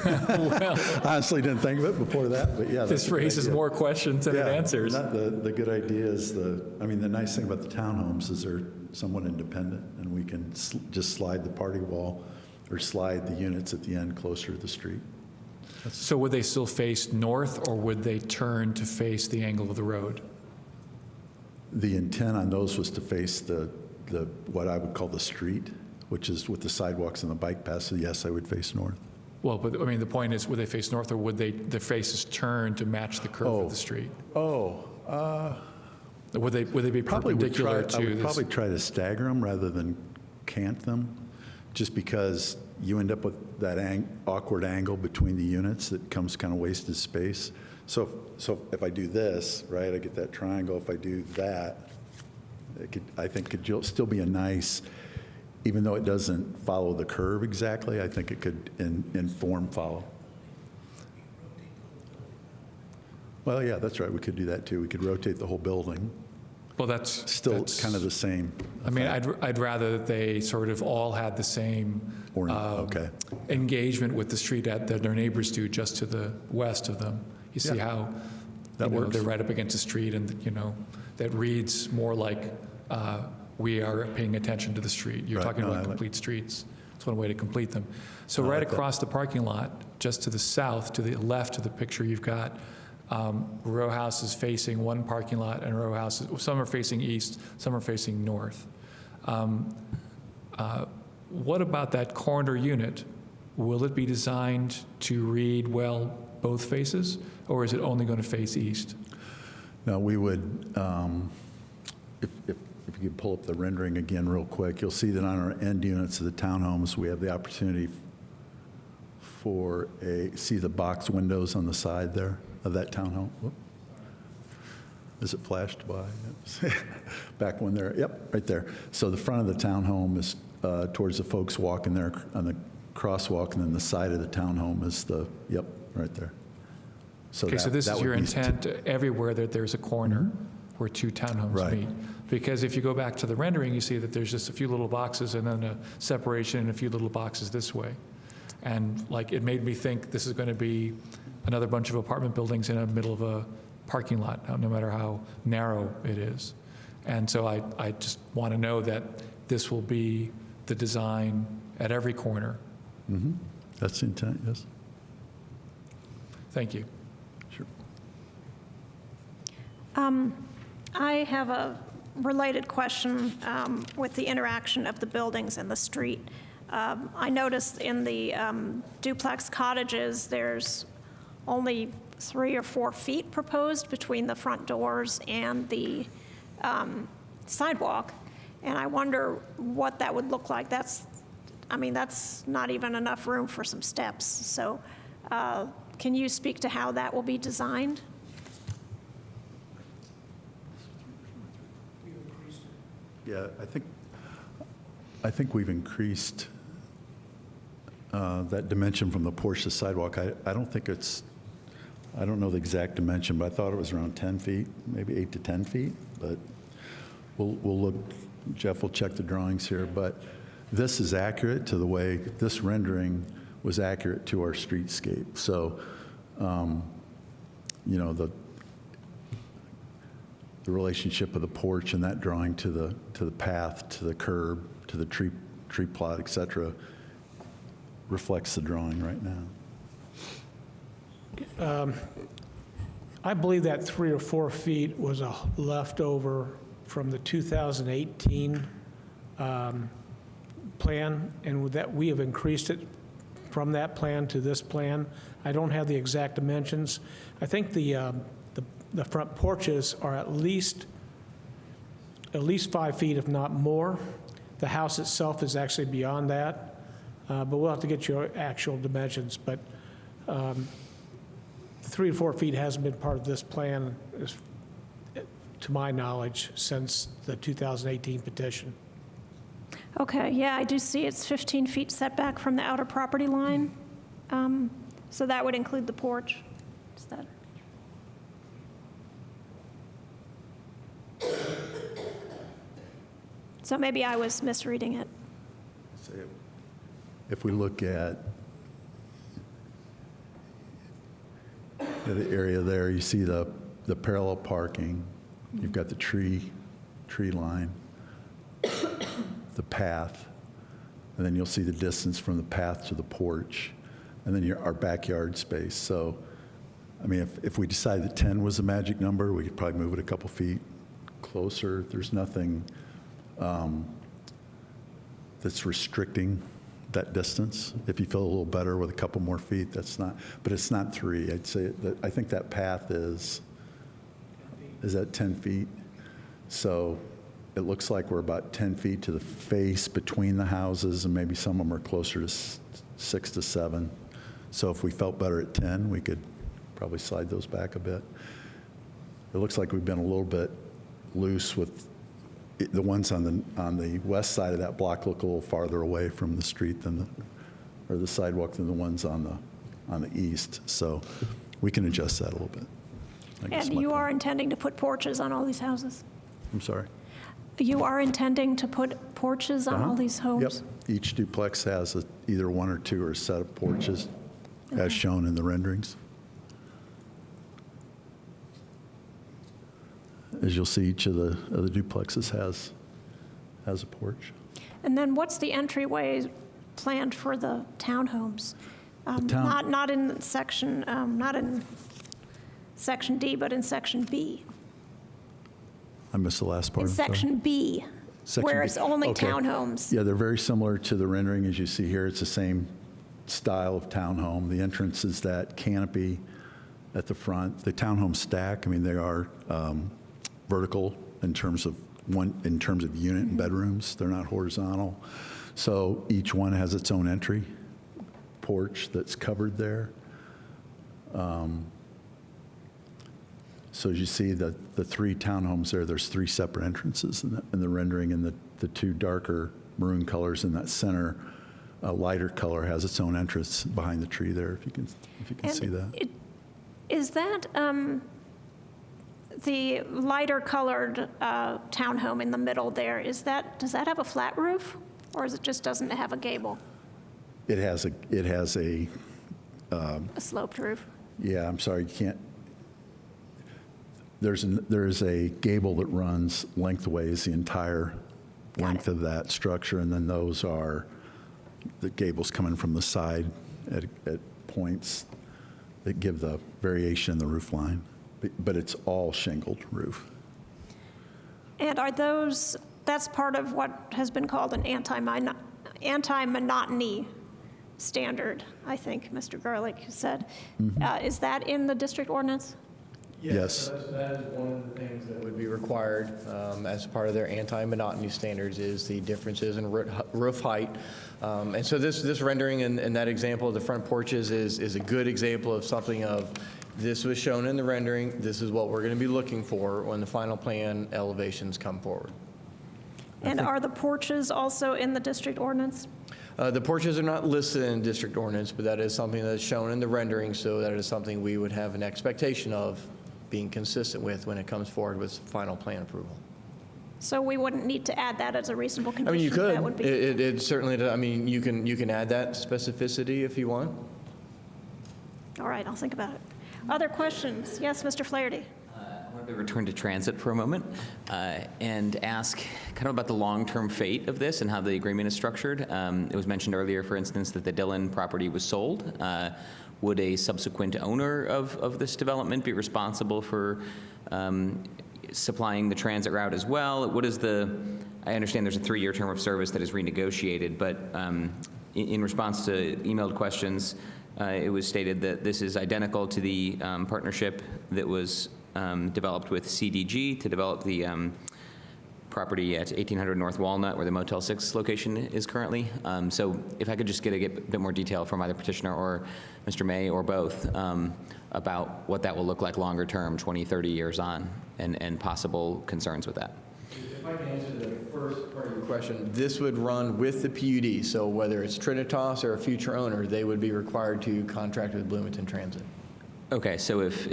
Honestly, didn't think of it before that, but yeah. This raises more questions than it answers. The good idea is the nice thing about the townhomes is they're somewhat independent, and we can just slide the party wall or slide the units at the end closer to the street. So would they still face north, or would they turn to face the angle of the road? The intent on those was to face the what I would call the street, which is with the sidewalks and the bike paths. So yes, I would face north. Well, but I mean, the point is, would they face north, or would their faces turn to match the curve of the street? Would they be perpendicular to I would this? probably try to stagger them rather than cant them, just because you end up with that awkward angle between the units that comes kind of wasted space. So if I do this, right, I get that triangle. If I do that, I think could still be a nice, even though it doesn't follow the curve exactly, I think it could in form follow. Well, yeah, that's right. We could do that too. We could rotate the whole building. Well, that's Still kind of the same. I mean, I'd rather that they sort of all had the same Okay. engagement with the street that their neighbors do just to the west of them. You see how That works. they're right up against the street, and that reads more like we are paying attention to the street. You're Right. talking No, about I like- complete streets. It's one way to complete them. So right like that. across the parking lot, just to the south, to the left of the picture, you've got row houses facing one parking lot, and row houses, some are facing east, some are facing north. What about that corner unit? Will it be designed to read well both faces, or is it only going to face east? Now, we would, if you could pull up the rendering again real quick, you'll see that on our end units of the townhomes, we have the opportunity for see the box windows on the side there of that townhome? Whoop. Is it flashed by? Back when they're, yep, right there. So the front of the townhome is towards the folks walking there on the crosswalk, and then the side of the townhome is right there. Okay, so this is your intent everywhere that there's a corner where two townhomes Right. meet. Because if you go back to the rendering, you see that there's just a few little boxes and then a separation and a few little boxes this way. And it made me think this is going to be another bunch of apartment buildings in the middle of a parking lot, no matter how narrow it is. And so I just want to know that this will be the design at every corner. Mm-hmm. That's the intent, yes. Thank you. Sure. I have a related question with the interaction of the buildings and the street. I noticed in the duplex cottages, there's only 3 or 4 feet proposed between the front doors and the sidewalk, and I wonder what that would look like. That's not even enough room for some steps. So can you speak to how that will be designed? Yeah, I think we've increased that dimension from the porch to sidewalk. I don't know the exact dimension, but I thought it was around 10 feet, maybe 8 to 10 feet. But we'll look, Jeff will check the drawings here. But this is accurate to the way, this rendering was accurate to our streetscape. So, the relationship of the porch and that drawing to the path, to the curb, to the tree plot, et cetera, reflects the drawing right now. I believe that 3 or 4 feet was a leftover from the 2018 plan, and that we have increased it from that plan to this plan. I don't have the exact dimensions. I think the front porches are at least 5 feet, if not more. The house itself is actually beyond that, but we'll have to get your actual dimensions. But 3 to 4 feet hasn't been part of this plan, to my knowledge, since the 2018 petition. Okay, yeah, I do see it's 15 feet setback from the outer property line. So that would include the porch. Is that? So maybe I was misreading it. If we look at the area there, you see the parallel parking, you've got the tree line, the path, and then you'll see the distance from the path to the porch, and then our backyard space. So, I mean, if we decide that 10 was the magic number, we could probably move it a couple feet closer. There's nothing that's restricting that distance. If you feel a little better with a couple more feet, that's not, but it's not 3. I'd say that, I think that path is at 10 feet. So it looks like we're about 10 feet to the face between the houses, and maybe some of them are closer to 6 to 7. So if we felt better at 10, we could probably slide those back a bit. It looks like we've been a little bit loose with the ones on the west side of that block look a little farther away from the street or the sidewalk than the ones on the east. So we can adjust that a little bit. And you are intending to put porches on all these houses? I'm sorry? You are intending to put porches on all these homes? Yep. Each duplex has either 1 or 2 or a set of porches, as shown in the renderings. As you'll see, each of the duplexes has a porch. And then what's the entryway planned for the townhomes? Not in section D, but in section B. I missed the last part. In I'm sorry. section B, where B. it's only Okay. townhomes. Yeah, they're very similar to the rendering as you see here. It's the same style of townhome. The entrance is that canopy at the front. The townhome stack, I mean, they are vertical in terms of unit and bedrooms. They're not horizontal. So each one has its own entry porch that's covered there. So as you see the 3 townhomes there's 3 separate entrances in the rendering, and the 2 darker maroon colors in that center lighter color has its own entrance behind the tree there, if you can see that. Is that the lighter colored townhome in the middle there? Does that have a flat roof, or is it just doesn't have a gable? It has a A sloped roof? yeah, I'm sorry, you can't. There is a gable that runs lengthways the entire length of that structure, and then those are the gables coming from the side at points that give the variation in the roof line. But it's all shingled roof. And are that's part of what has been called an anti-monotony standard, I think Mr. Garlick said. Is that in the district ordinance? Yes. That is one of the things that would be required as part of their anti-monotony standards is the differences in roof height. And so this rendering and that example of the front porches is a good example of something of this was shown in the rendering. This is what we're going to be looking for when the final plan elevations come forward. And are the porches also in the district ordinance? The porches are not listed in district ordinance, but that is something that's shown in the rendering, so that is something we would have an expectation of being consistent with when it comes forward with final plan approval. So we wouldn't need to add that as a reasonable condition? I mean, you That would could. be- It certainly, I mean, you can add that specificity if you want. All right, I'll think about it. Other questions? Yes, Mr. Flaherty. I wanted to return to transit for a moment and ask kind of about the long-term fate of this and how the agreement is structured. It was mentioned earlier, for instance, that the Dillon property was sold. Would a subsequent owner of this development be responsible for supplying the transit route as well? What is I understand there's a 3-year term of service that is renegotiated, but in response to emailed questions, it was stated that this is identical to the partnership that was developed with CDG to develop the property at 1800 North Walnut, where the Motel 6 location is currently. So if I could just get a bit more detail from either Petitioner or Mr. May or both about what that will look like longer term, 20, 30 years on, and possible concerns with that. If I can answer the first part of your question, this would run with the PUD. So whether it's Trinitas or a future owner, they would be required to contract with Bloomington Transit. Okay, so if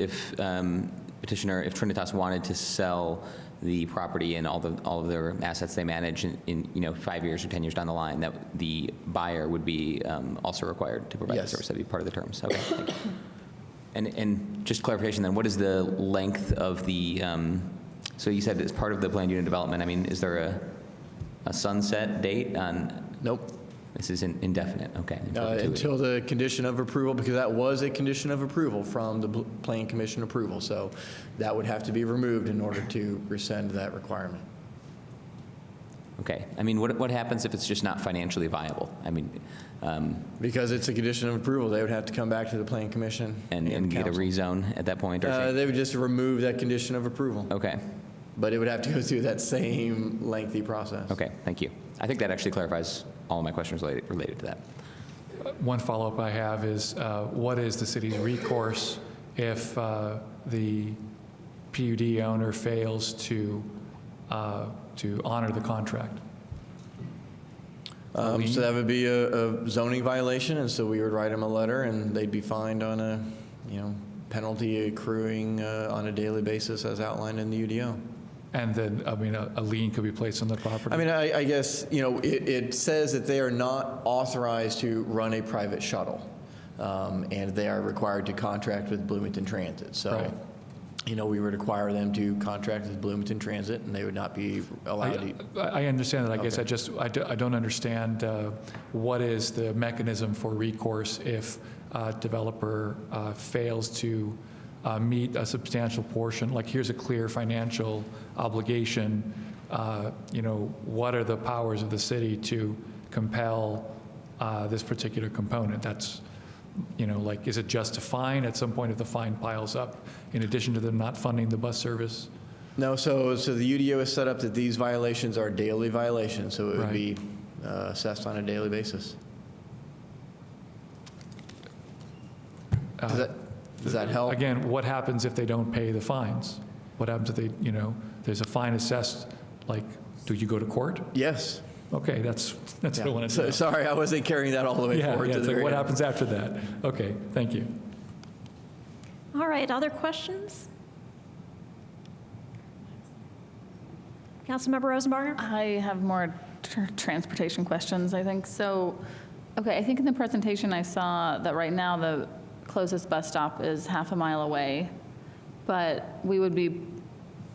Petitioner, if Trinitas wanted to sell the property and all of their assets they manage in 5 years or 10 years down the line, that the buyer would be also required to provide the Yes. service. That'd be part of the terms. Okay. Thank you. And just clarification then, what is the length of the, so you said it's part of the planned unit development. I mean, is there a sunset date on? Nope. This is indefinite, okay. in perpetuity. Until the condition of approval, because that was a condition of approval from the Plan Commission approval. So that would have to be removed in order to rescind that requirement. Okay. I mean, what happens if it's just not financially viable? I mean, Because it's a condition of approval, they would have to come back to the Plan Commission and get a council. rezone at that point? Or They would just remove that condition of approval. okay. But it would have to go through that same lengthy process. Okay, thank you. I think that actually clarifies all of my questions related to that. One follow-up I have is, what is the city's recourse if the PUD owner fails to honor the contract? So that would be a zoning violation, and so we would write them a letter, and they'd be fined on a, penalty accruing on a daily basis as outlined in the UDO. And then, I mean, a lien could be placed on the property? I mean, I guess, it says that they are not authorized to run a private shuttle, and they are required to contract with Bloomington Transit. So, Right. We would require them to contract with Bloomington Transit, and they would not be allowed to. I understand that. I guess Okay. I don't understand what is the mechanism for recourse if a developer fails to meet a substantial portion. Like, here's a clear financial obligation. What are the powers of the city to compel this particular component? That's, is it just a fine at some point if the fine piles up, in addition to them not funding the bus service? No, so the UDO is set up that these violations are daily violations, so it would Right. be assessed on a daily basis. Does that help? Again, what happens if they don't pay the fines? What happens if they, there's a fine assessed, like, do you go to court? Yes. Okay, that's what I wanted to know. Sorry, I wasn't carrying that all the way forward to it's the like, very what end. happens after that? Okay, thank you. All right, other questions? Councilmember Rosenbarger? I have more transportation questions, I think. So, okay, I think in the presentation I saw that right now the closest bus stop is half a mile away, but we would be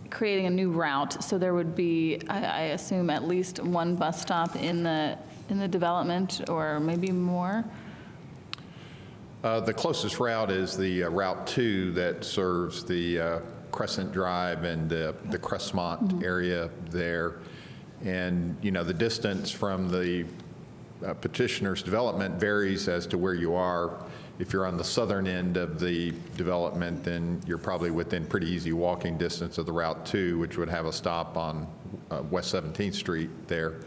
creating a new route, so there would be, I assume, at least one bus stop in the development, or maybe more? The closest route is the Route 2 that serves the Crescent Drive and the Crestmont area there. And, the distance from the Petitioner's development varies as to where you are. If you're on the southern end of the development, then you're probably within pretty easy walking distance of the Route 2, which would have a stop on West 17th Street there.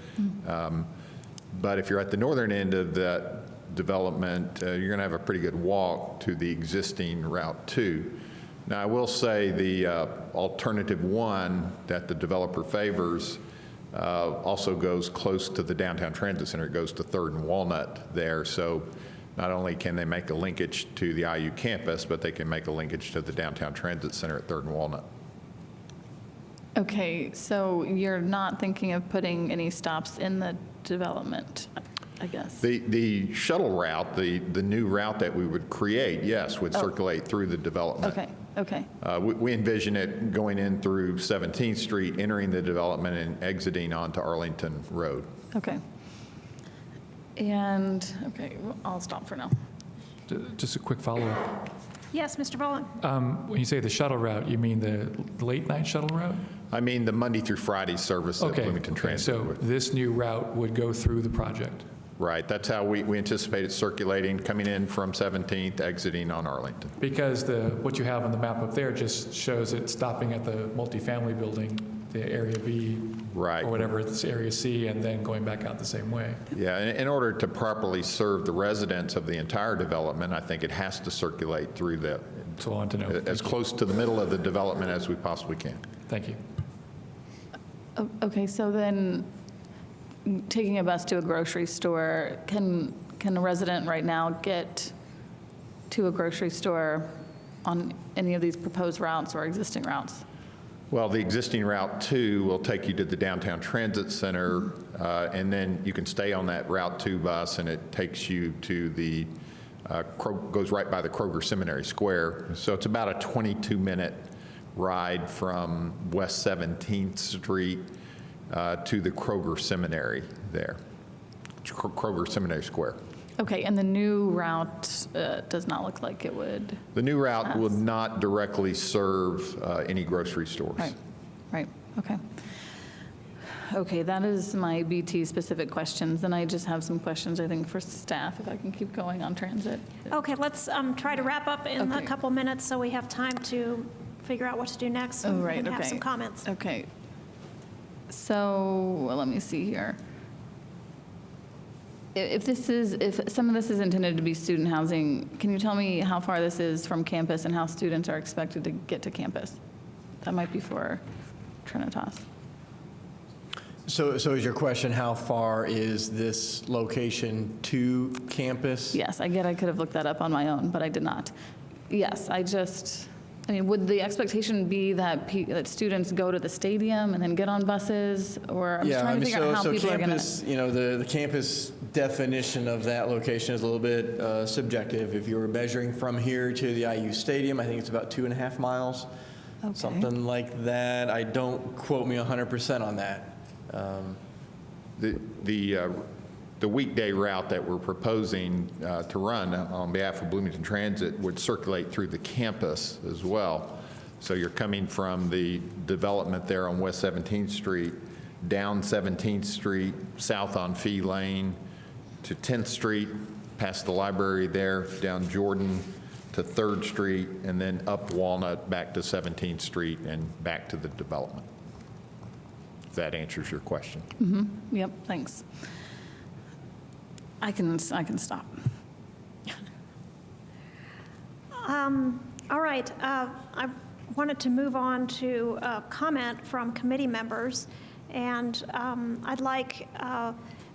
But if you're at the northern end of that development, you're going to have a pretty good walk to the existing Route 2. Now, I will say the alternative one that the developer favors also goes close to the downtown transit center. It goes to 3rd and Walnut there. So not only can they make a linkage to the IU campus, but they can make a linkage to the downtown transit center at 3rd and Walnut. Okay, so you're not thinking of putting any stops in the development, I guess? The shuttle route, the new route that we would create, yes, would circulate through the development. Okay. We envision it going in through 17th Street, entering the development and exiting onto Arlington Road. Okay. And, okay, well, I'll stop for now. Just a quick follow-up. Yes, Mr. Volin? When you say the shuttle route, you mean the late-night shuttle route? I mean the Monday through Friday service that Bloomington Transit So would. this new route would go through the project? Right, that's how we anticipate it circulating, coming in from 17th, exiting on Arlington. Because what you have on the map up there just shows it stopping at the multifamily building, the Area B, Right. or whatever, it's Area C, and then going back out the same way. Yeah, in order to properly serve the residents of the entire development, I think it has to circulate through that, So I want to know. as close to the middle of the development as we possibly can. Thank you. Okay, so then, taking a bus to a grocery store, can a resident right now get to a grocery store on any of these proposed routes or existing routes? Well, the existing Route 2 will take you to the Downtown Transit Center, and then you can stay on that Route 2 bus, and it takes you to the, goes right by the Kroger Seminary Square. So it's about a 22-minute ride from West 17th Street to the Kroger Seminary there, Kroger Seminary Square. Okay, and the new route does not look like it would. The new route will not directly serve any grocery stores. Right, okay. Okay, that is my BT-specific questions, and I just have some questions, I think, for staff, if I can keep going on transit. Okay, let's try to wrap up in a Okay. couple minutes so we have time to figure out what to do next Oh, right, and have okay. some comments. Okay. So, well, let me see here. If some of this is intended to be student housing, can you tell me how far this is from campus and how students are expected to get to campus? That might be for Trinitas. So is your question, how far is this location to campus? Yes, I get I could have looked that up on my own, but I did not. Yes, I mean, would the expectation be that that students go to the stadium and then get on buses? Or I'm just trying to figure out how people are going to... campus, you know, the campus definition of that location is a little bit subjective. If you were measuring from here to the IU Stadium, I think it's about 2.5 miles, something like that. I don't quote me 100% on that. The weekday route that we're proposing to run on behalf of Bloomington Transit would circulate through the campus as well. So you're coming from the development there on West 17th Street, down 17th Street, south on Fee Lane to 10th Street, past the library there, down Jordan to 3rd Street, and then up Walnut back to 17th Street and back to the development. If that answers your question. Mm-hmm. Yep, thanks. I can stop. All right, I wanted to move on to a comment from committee members, and I'd like,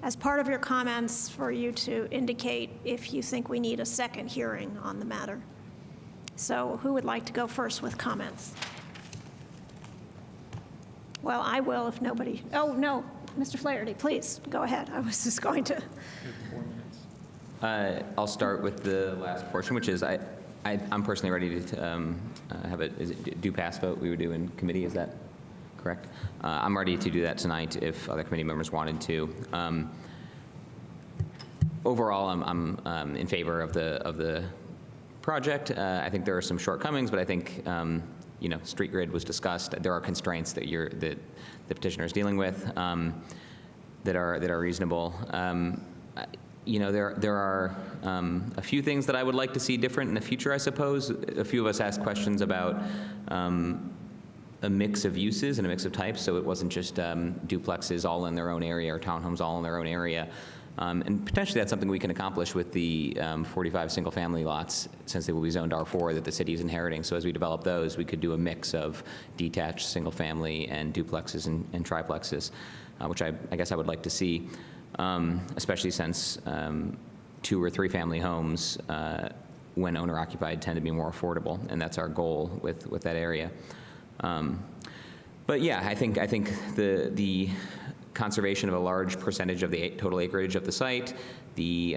as part of your comments, for you to indicate if you think we need a second hearing on the matter. So who would like to go first with comments? Well, I will if nobody, oh, no, Mr. Flaherty, please, go ahead. I was just going to. I'll start with the last portion, which is I'm personally ready to have is it due pass vote we would do in committee, is that correct? I'm ready to do that tonight if other committee members wanted to. Overall, I'm in favor of the project. I think there are some shortcomings, but I think you know, street grid was discussed. There are constraints that the petitioner is dealing with that are reasonable. You know, there are a few things that I would like to see different in the future, I suppose. A few of us asked questions about a mix of uses and a mix of types, so it wasn't just duplexes all in their own area or townhomes all in their own area. And potentially that's something we can accomplish with the 45 single-family lots, since they will be zoned R4 that the city is inheriting. So as we develop those, we could do a mix of detached single-family and duplexes and triplexes, which I guess I would like to see. Especially since 2 or 3 family homes, when owner-occupied, tend to be more affordable, and that's our goal with that area. But yeah, I think the conservation of a large percentage of the total acreage of the site, the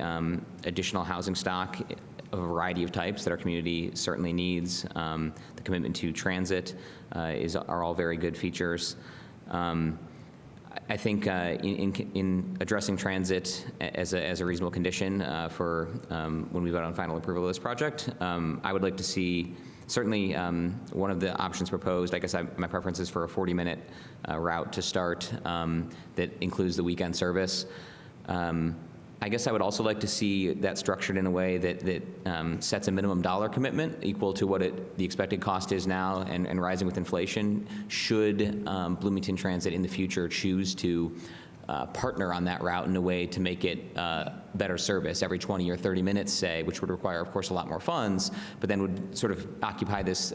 additional housing stock of a variety of types that our community certainly needs, the commitment to transit are all very good features. I think in addressing transit as a reasonable condition for when we vote on final approval of this project, I would like to see certainly one of the options proposed. I guess my preference is for a 40-minute route to start that includes the weekend service. I guess I would also like to see that structured in a way that sets a minimum dollar commitment equal to what the expected cost is now and rising with inflation, should Bloomington Transit in the future choose to partner on that route in a way to make it better service every 20 or 30 minutes, say, which would require, of course, a lot more funds, but then would sort of occupy this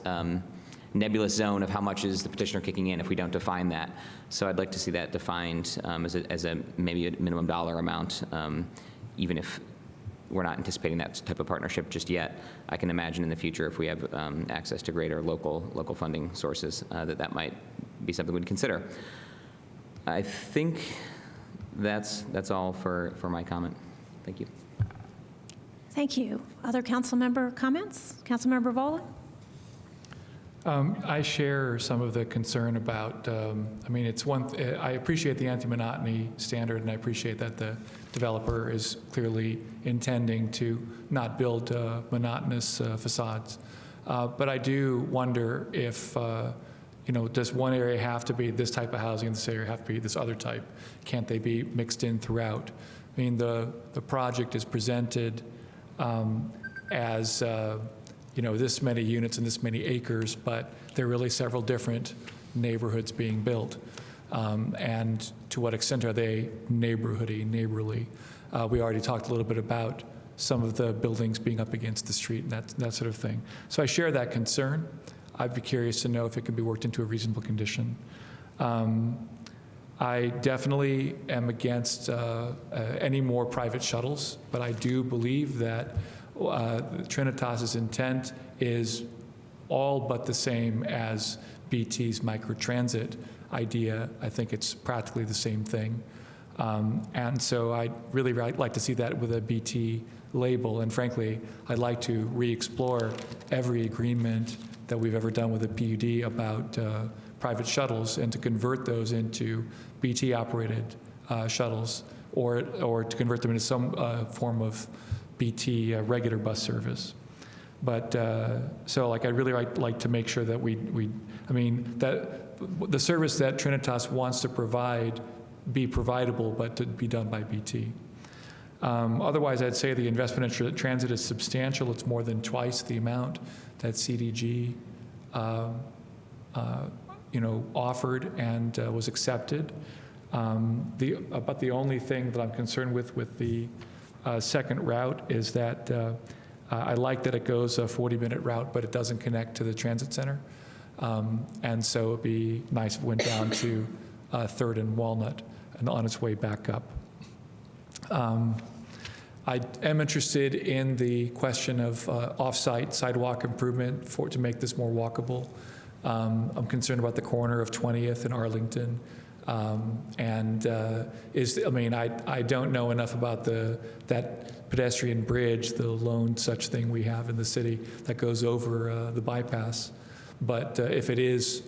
nebulous zone of how much is the petitioner kicking in if we don't define that. So I'd like to see that defined as a maybe a minimum dollar amount, even if we're not anticipating that type of partnership just yet. I can imagine in the future, if we have access to greater local funding sources, that might be something we'd consider. I think that's all for my comment. Thank you. Thank you. Other council member comments? Councilmember Vola? I share some of the concern about, I mean, I appreciate the anti-monotony standard, and I appreciate that the developer is clearly intending to not build monotonous facades. But I do wonder if, does one area have to be this type of housing and this area have to be this other type? Can't they be mixed in throughout? I mean, the project is presented as, this many units and this many acres, but there are really several different neighborhoods being built. And to what extent are they neighborly? We already talked a little bit about some of the buildings being up against the street and that sort of thing. So I share that concern. I'd be curious to know if it can be worked into a reasonable condition. I definitely am against any more private shuttles, but I do believe that Trinitas's intent is all but the same as BT's microtransit idea. I think it's practically the same thing. And so I'd really like to see that with a BT label. And frankly, I'd like to re-explore every agreement that we've ever done with a PUD about private shuttles and to convert those into BT-operated shuttles or to convert them into some form of BT regular bus service. But so I'd really like to make sure that that the service that Trinitas wants to provide be providable, but to be done by BT. Otherwise, I'd say the investment in transit is substantial. It's more than twice the amount that CDG offered and was accepted. But the only thing that I'm concerned with the second route is that I like that it goes a 40-minute route, but it doesn't connect to the transit center. And so it'd be nice if it went down to 3rd and Walnut and on its way back up. I am interested in the question of off-site sidewalk improvement to make this more walkable. I'm concerned about the corner of 20th and Arlington. I don't know enough about that pedestrian bridge, the lone such thing we have in the city that goes over the bypass. But if it is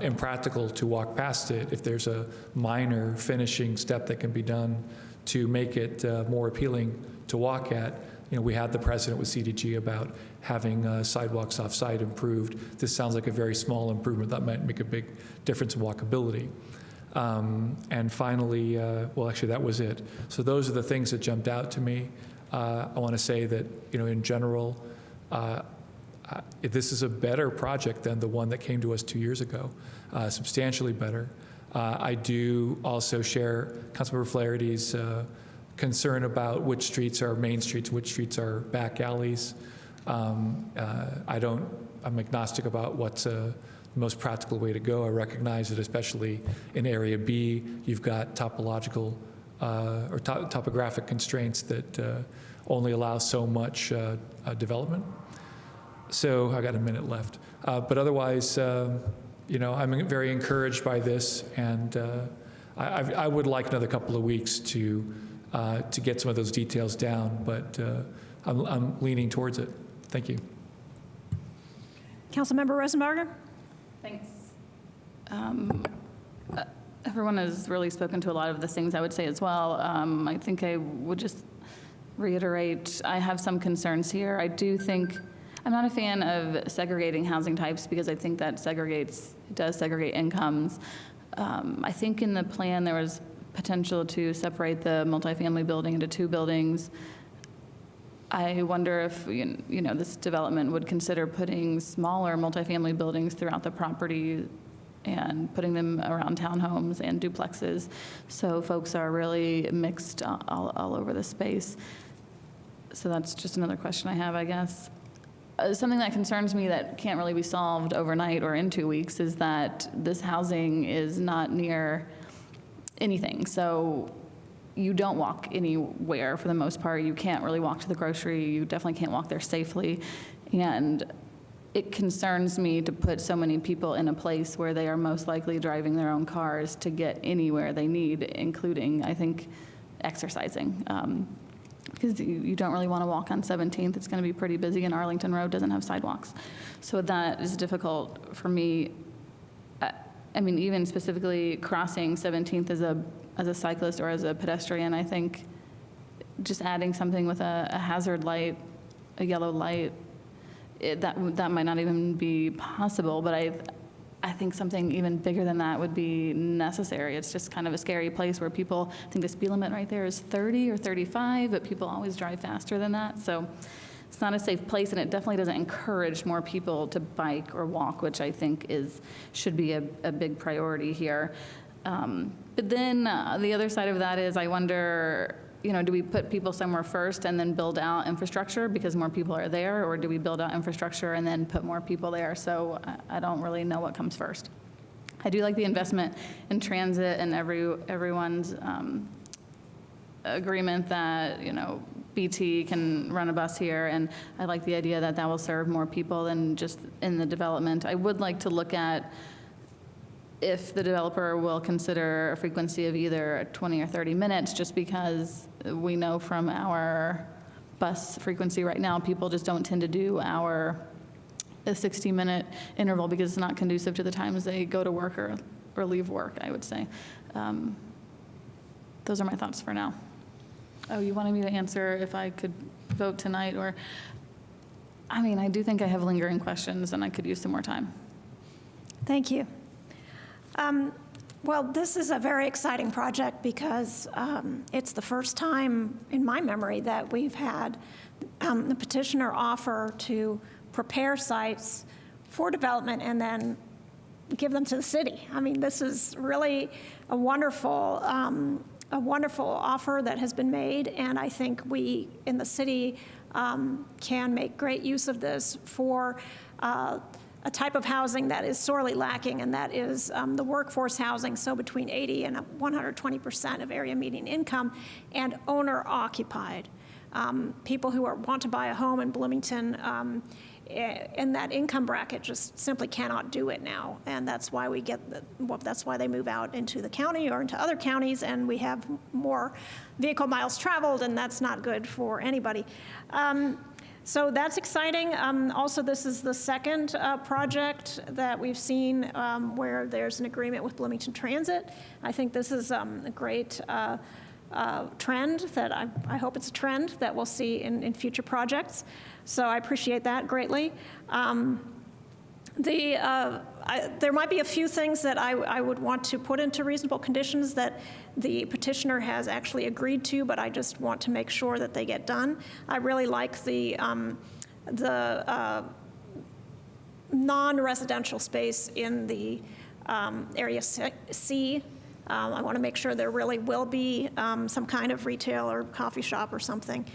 impractical to walk past it, if there's a minor finishing step that can be done to make it more appealing to walk at, we had the precedent with CDG about having sidewalks off-site improved. This sounds like a very small improvement that might make a big difference in walkability. And finally, actually that was it. So those are the things that jumped out to me. I want to say that, in general, this is a better project than the one that came to us 2 years ago, substantially better. I do also share Councilmember Flaherty's concern about which streets are main streets, which streets are back alleys. I'm agnostic about what's the most practical way to go. I recognize that especially in Area B, you've got topographic constraints that only allow so much development. So I got a minute left. But otherwise, I'm very encouraged by this, and I would like another couple of weeks to get some of those details down, but I'm leaning towards it. Thank you. Councilmember Rosenbarger? Thanks. Everyone has really spoken to a lot of the things I would say as well. I think I would just reiterate, I have some concerns here. I do think, I'm not a fan of segregating housing types because I think that does segregate incomes. I think in the plan there was potential to separate the multifamily building into 2 buildings. I wonder if this development would consider putting smaller multifamily buildings throughout the property and putting them around townhomes and duplexes, so folks are really mixed all over the space. So that's just another question I have, I guess. Something that concerns me that can't really be solved overnight or in 2 weeks is that this housing is not near anything. So you don't walk anywhere for the most part. You can't really walk to the grocery. You definitely can't walk there safely. And it concerns me to put so many people in a place where they are most likely driving their own cars to get anywhere they need, including, I think, exercising. Because you don't really want to walk on 17th. It's going to be pretty busy, and Arlington Road doesn't have sidewalks. So that is difficult for me. I mean, even specifically crossing 17th as a cyclist or as a pedestrian, I think just adding something with a hazard light, a yellow light, that might not even be possible, but I think something even bigger than that would be necessary. It's just kind of a scary place where people think the speed limit right there is 30 or 35, but people always drive faster than that. So it's not a safe place, and it definitely doesn't encourage more people to bike or walk, which I think should be a big priority here. But then the other side of that is I wonder, do we put people somewhere first and then build out infrastructure because more people are there, or do we build out infrastructure and then put more people there? So I don't really know what comes first. I do like the investment in transit and everyone's agreement that, BT can run a bus here, and I like the idea that will serve more people than just in the development. I would like to look at if the developer will consider a frequency of either 20 or 30 minutes, just because we know from our bus frequency right now, people just don't tend to do a 60-minute interval because it's not conducive to the times they go to work or leave work, I would say. Those are my thoughts for now. Oh, you wanted me to answer if I could vote tonight, or, I do think I have lingering questions and I could use some more time. Thank you. Well, this is a very exciting project because it's the first time in my memory that we've had the petitioner offer to prepare sites for development and then give them to the city. This is really a wonderful offer that has been made, and I think we in the city can make great use of this for a type of housing that is sorely lacking, and that is the workforce housing, so between 80 and 120% of area median income, and owner-occupied. People who want to buy a home in Bloomington in that income bracket just simply cannot do it now, and that's why that's why they move out into the county or into other counties, and we have more vehicle miles traveled, and that's not good for anybody. So that's exciting. Also, this is the second project that we've seen where there's an agreement with Bloomington Transit. I think this is a great trend that I hope it's a trend that we'll see in future projects. So I appreciate that greatly. There might be a few things that I would want to put into reasonable conditions that the petitioner has actually agreed to, but I just want to make sure that they get done. I really like the non-residential space in the area C. I want to make sure there really will be some kind of retail or coffee shop or something,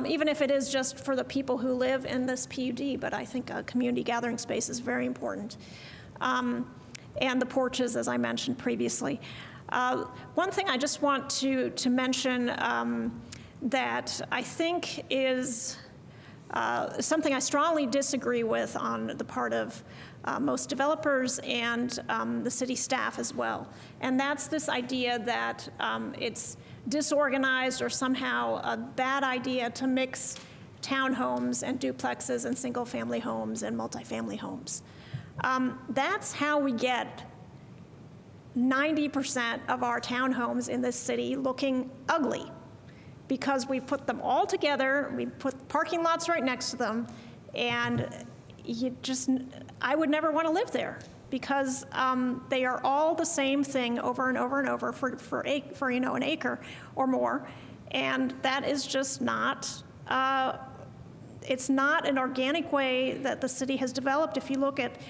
even if it is just for the people who live in this PUD, but I think a community gathering space is very important. And the porches, as I mentioned previously. One thing I just want to mention that I think is something I strongly disagree with on the part of most developers and the city staff as well. And that's this idea that it's disorganized or somehow a bad idea to mix townhomes and duplexes and single-family homes and multifamily homes. That's how we get 90% of our townhomes in this city looking ugly, because we put them all together, we put parking lots right next to them, and I would never want to live there, because they are all the same thing over and over and over for an acre or more, and that is just not. It's not an organic way that the city has developed. If you look at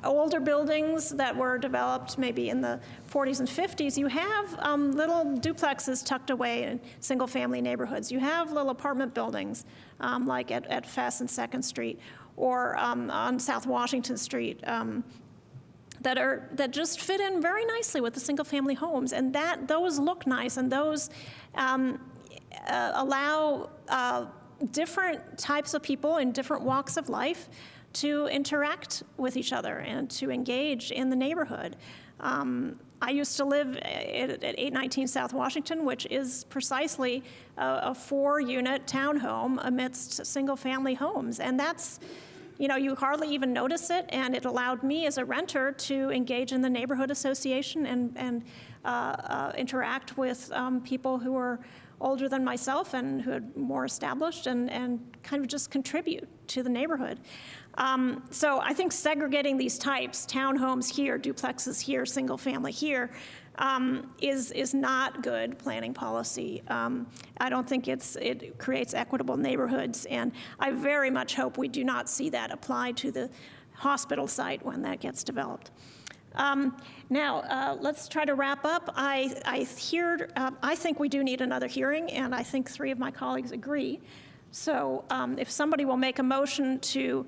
older buildings that were developed maybe in the 40s and 50s, you have little duplexes tucked away in single-family neighborhoods. You have little apartment buildings like at Fess and 2nd Street, or on South Washington Street that just fit in very nicely with the single-family homes, and those look nice, and those allow different types of people in different walks of life to interact with each other and to engage in the neighborhood. I used to live at 819 South Washington, which is precisely a 4-unit townhome amidst single-family homes. And that's, you hardly even notice it, and it allowed me as a renter to engage in the neighborhood association and interact with people who were older than myself and who had more established and kind of just contribute to the neighborhood. So I think segregating these types, townhomes here, duplexes here, single family here, is not good planning policy. I don't think it creates equitable neighborhoods, and I very much hope we do not see that applied to the hospital site when that gets developed. Now, let's try to wrap up. I think we do need another hearing, and I think 3 of my colleagues agree. So if somebody will make a motion to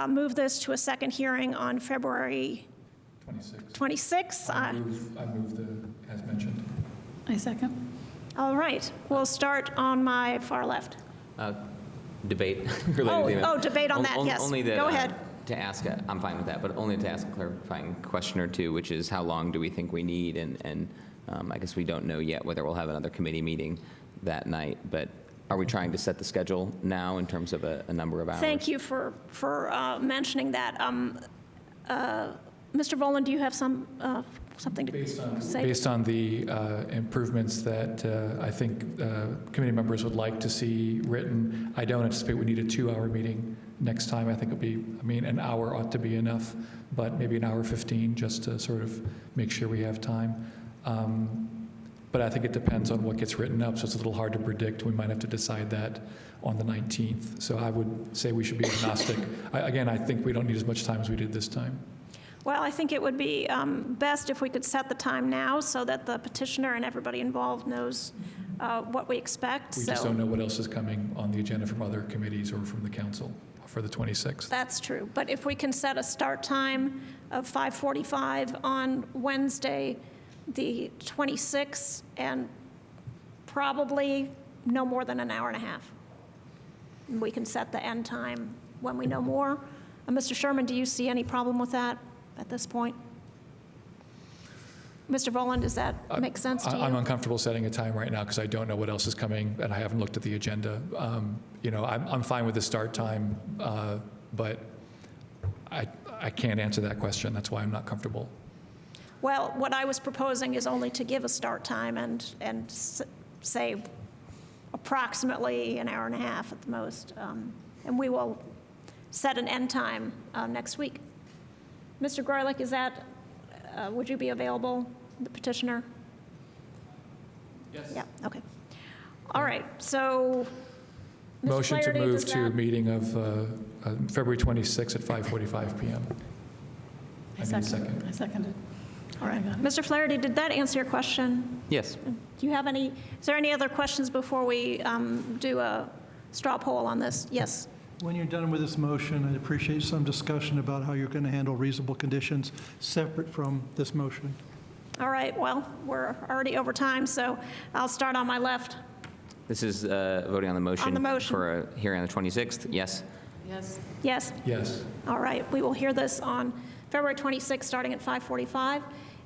move this to a second hearing on February 26th. I move as mentioned. I second. All right. We'll start on my far left. Debate. Debate on that, yes. Only that, go ahead. To ask, I'm fine with that, but only to ask a clarifying question or two, which is how long do we think we need? And I guess we don't know yet whether we'll have another committee meeting that night, but are we trying to set the schedule now in terms of a number of hours? Thank you for mentioning that. Mr. Volan, do you have something to say? Based on the improvements that I think committee members would like to see written, I don't anticipate we need a 2-hour meeting next time. I think it'll be, an hour ought to be enough, but maybe an hour 15 just to sort of make sure we have time. But I think it depends on what gets written up, so it's a little hard to predict. We might have to decide that on the 19th. So I would say we should be agnostic. I think we don't need as much time as we did this time. Well, I think it would be best if we could set the time now so that the petitioner and everybody involved knows what we expect. We just don't know what else is coming on the agenda from other committees or from the council for the 26th. That's true. But if we can set a start time of 5:45 on Wednesday, the 26th, and probably no more than an hour and a half. We can set the end time when we know more. Mr. Sherman, do you see any problem with that at this point? Mr. Voland, does that make sense to you? I'm uncomfortable setting a time right now because I don't know what else is coming, and I haven't looked at the agenda. I'm fine with the start time, but I can't answer that question. That's why I'm not comfortable. Well, what I was proposing is only to give a start time and say approximately an hour and a half at the most. And we will set an end time next week. Mr. Groylik, would you be available, the petitioner? Yes. Yeah, okay. All right, so Mr. Motion to Flaherty, move does to a that- meeting of February 26th at 5:45 p.m. I second. I seconded. All right. Mr. Flaherty, did that answer your question? Yes. Do you have is there any other questions before we do a straw poll on this? Yes. When you're done with this motion, I'd appreciate some discussion about how you're going to handle reasonable conditions separate from this motion. All right, well, we're already over time, so I'll start on my left. This is voting on the motion. On the motion. For a hearing on the 26th. Yes. Yes. Yes? Yes. All right, we will hear this on February 26th, starting at 5:45.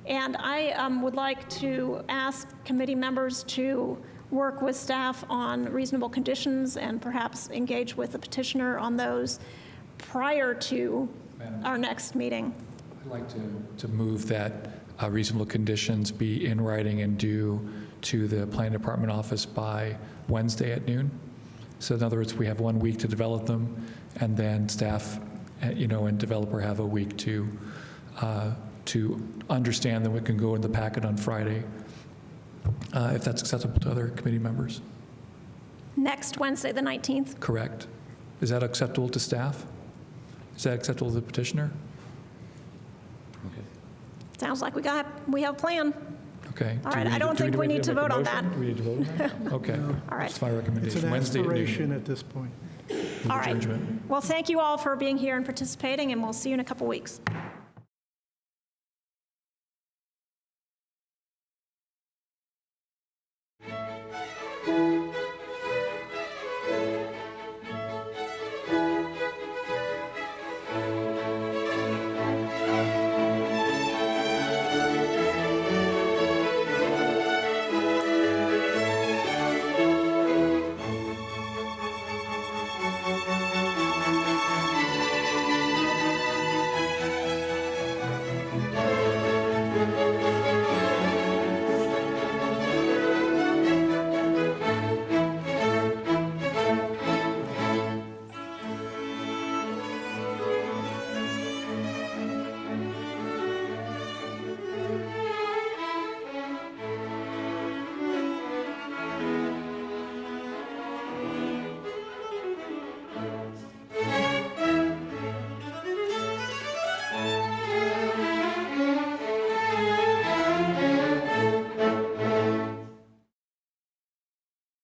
And I would like to ask committee members to work with staff on reasonable conditions and perhaps engage with the petitioner on those prior to our next meeting. I'd like to move that reasonable conditions be in writing and due to the planning department office by Wednesday at noon. So in other words, we have 1 week to develop them, and then staff, and developer have a week to understand them. We can go in the packet on Friday, if that's acceptable to other committee members. Next Wednesday, the 19th? Correct. Is that acceptable to staff? Is that acceptable to the petitioner? Sounds like we have a plan. Okay. All right, I don't think we need to vote on that. Do we need to vote on that? Okay. All right. That's my It's recommendation. an Wednesday at noon. aspiration at this point. All right. Adjournment. Well, thank you all for being here and participating, and we'll see you in a couple weeks.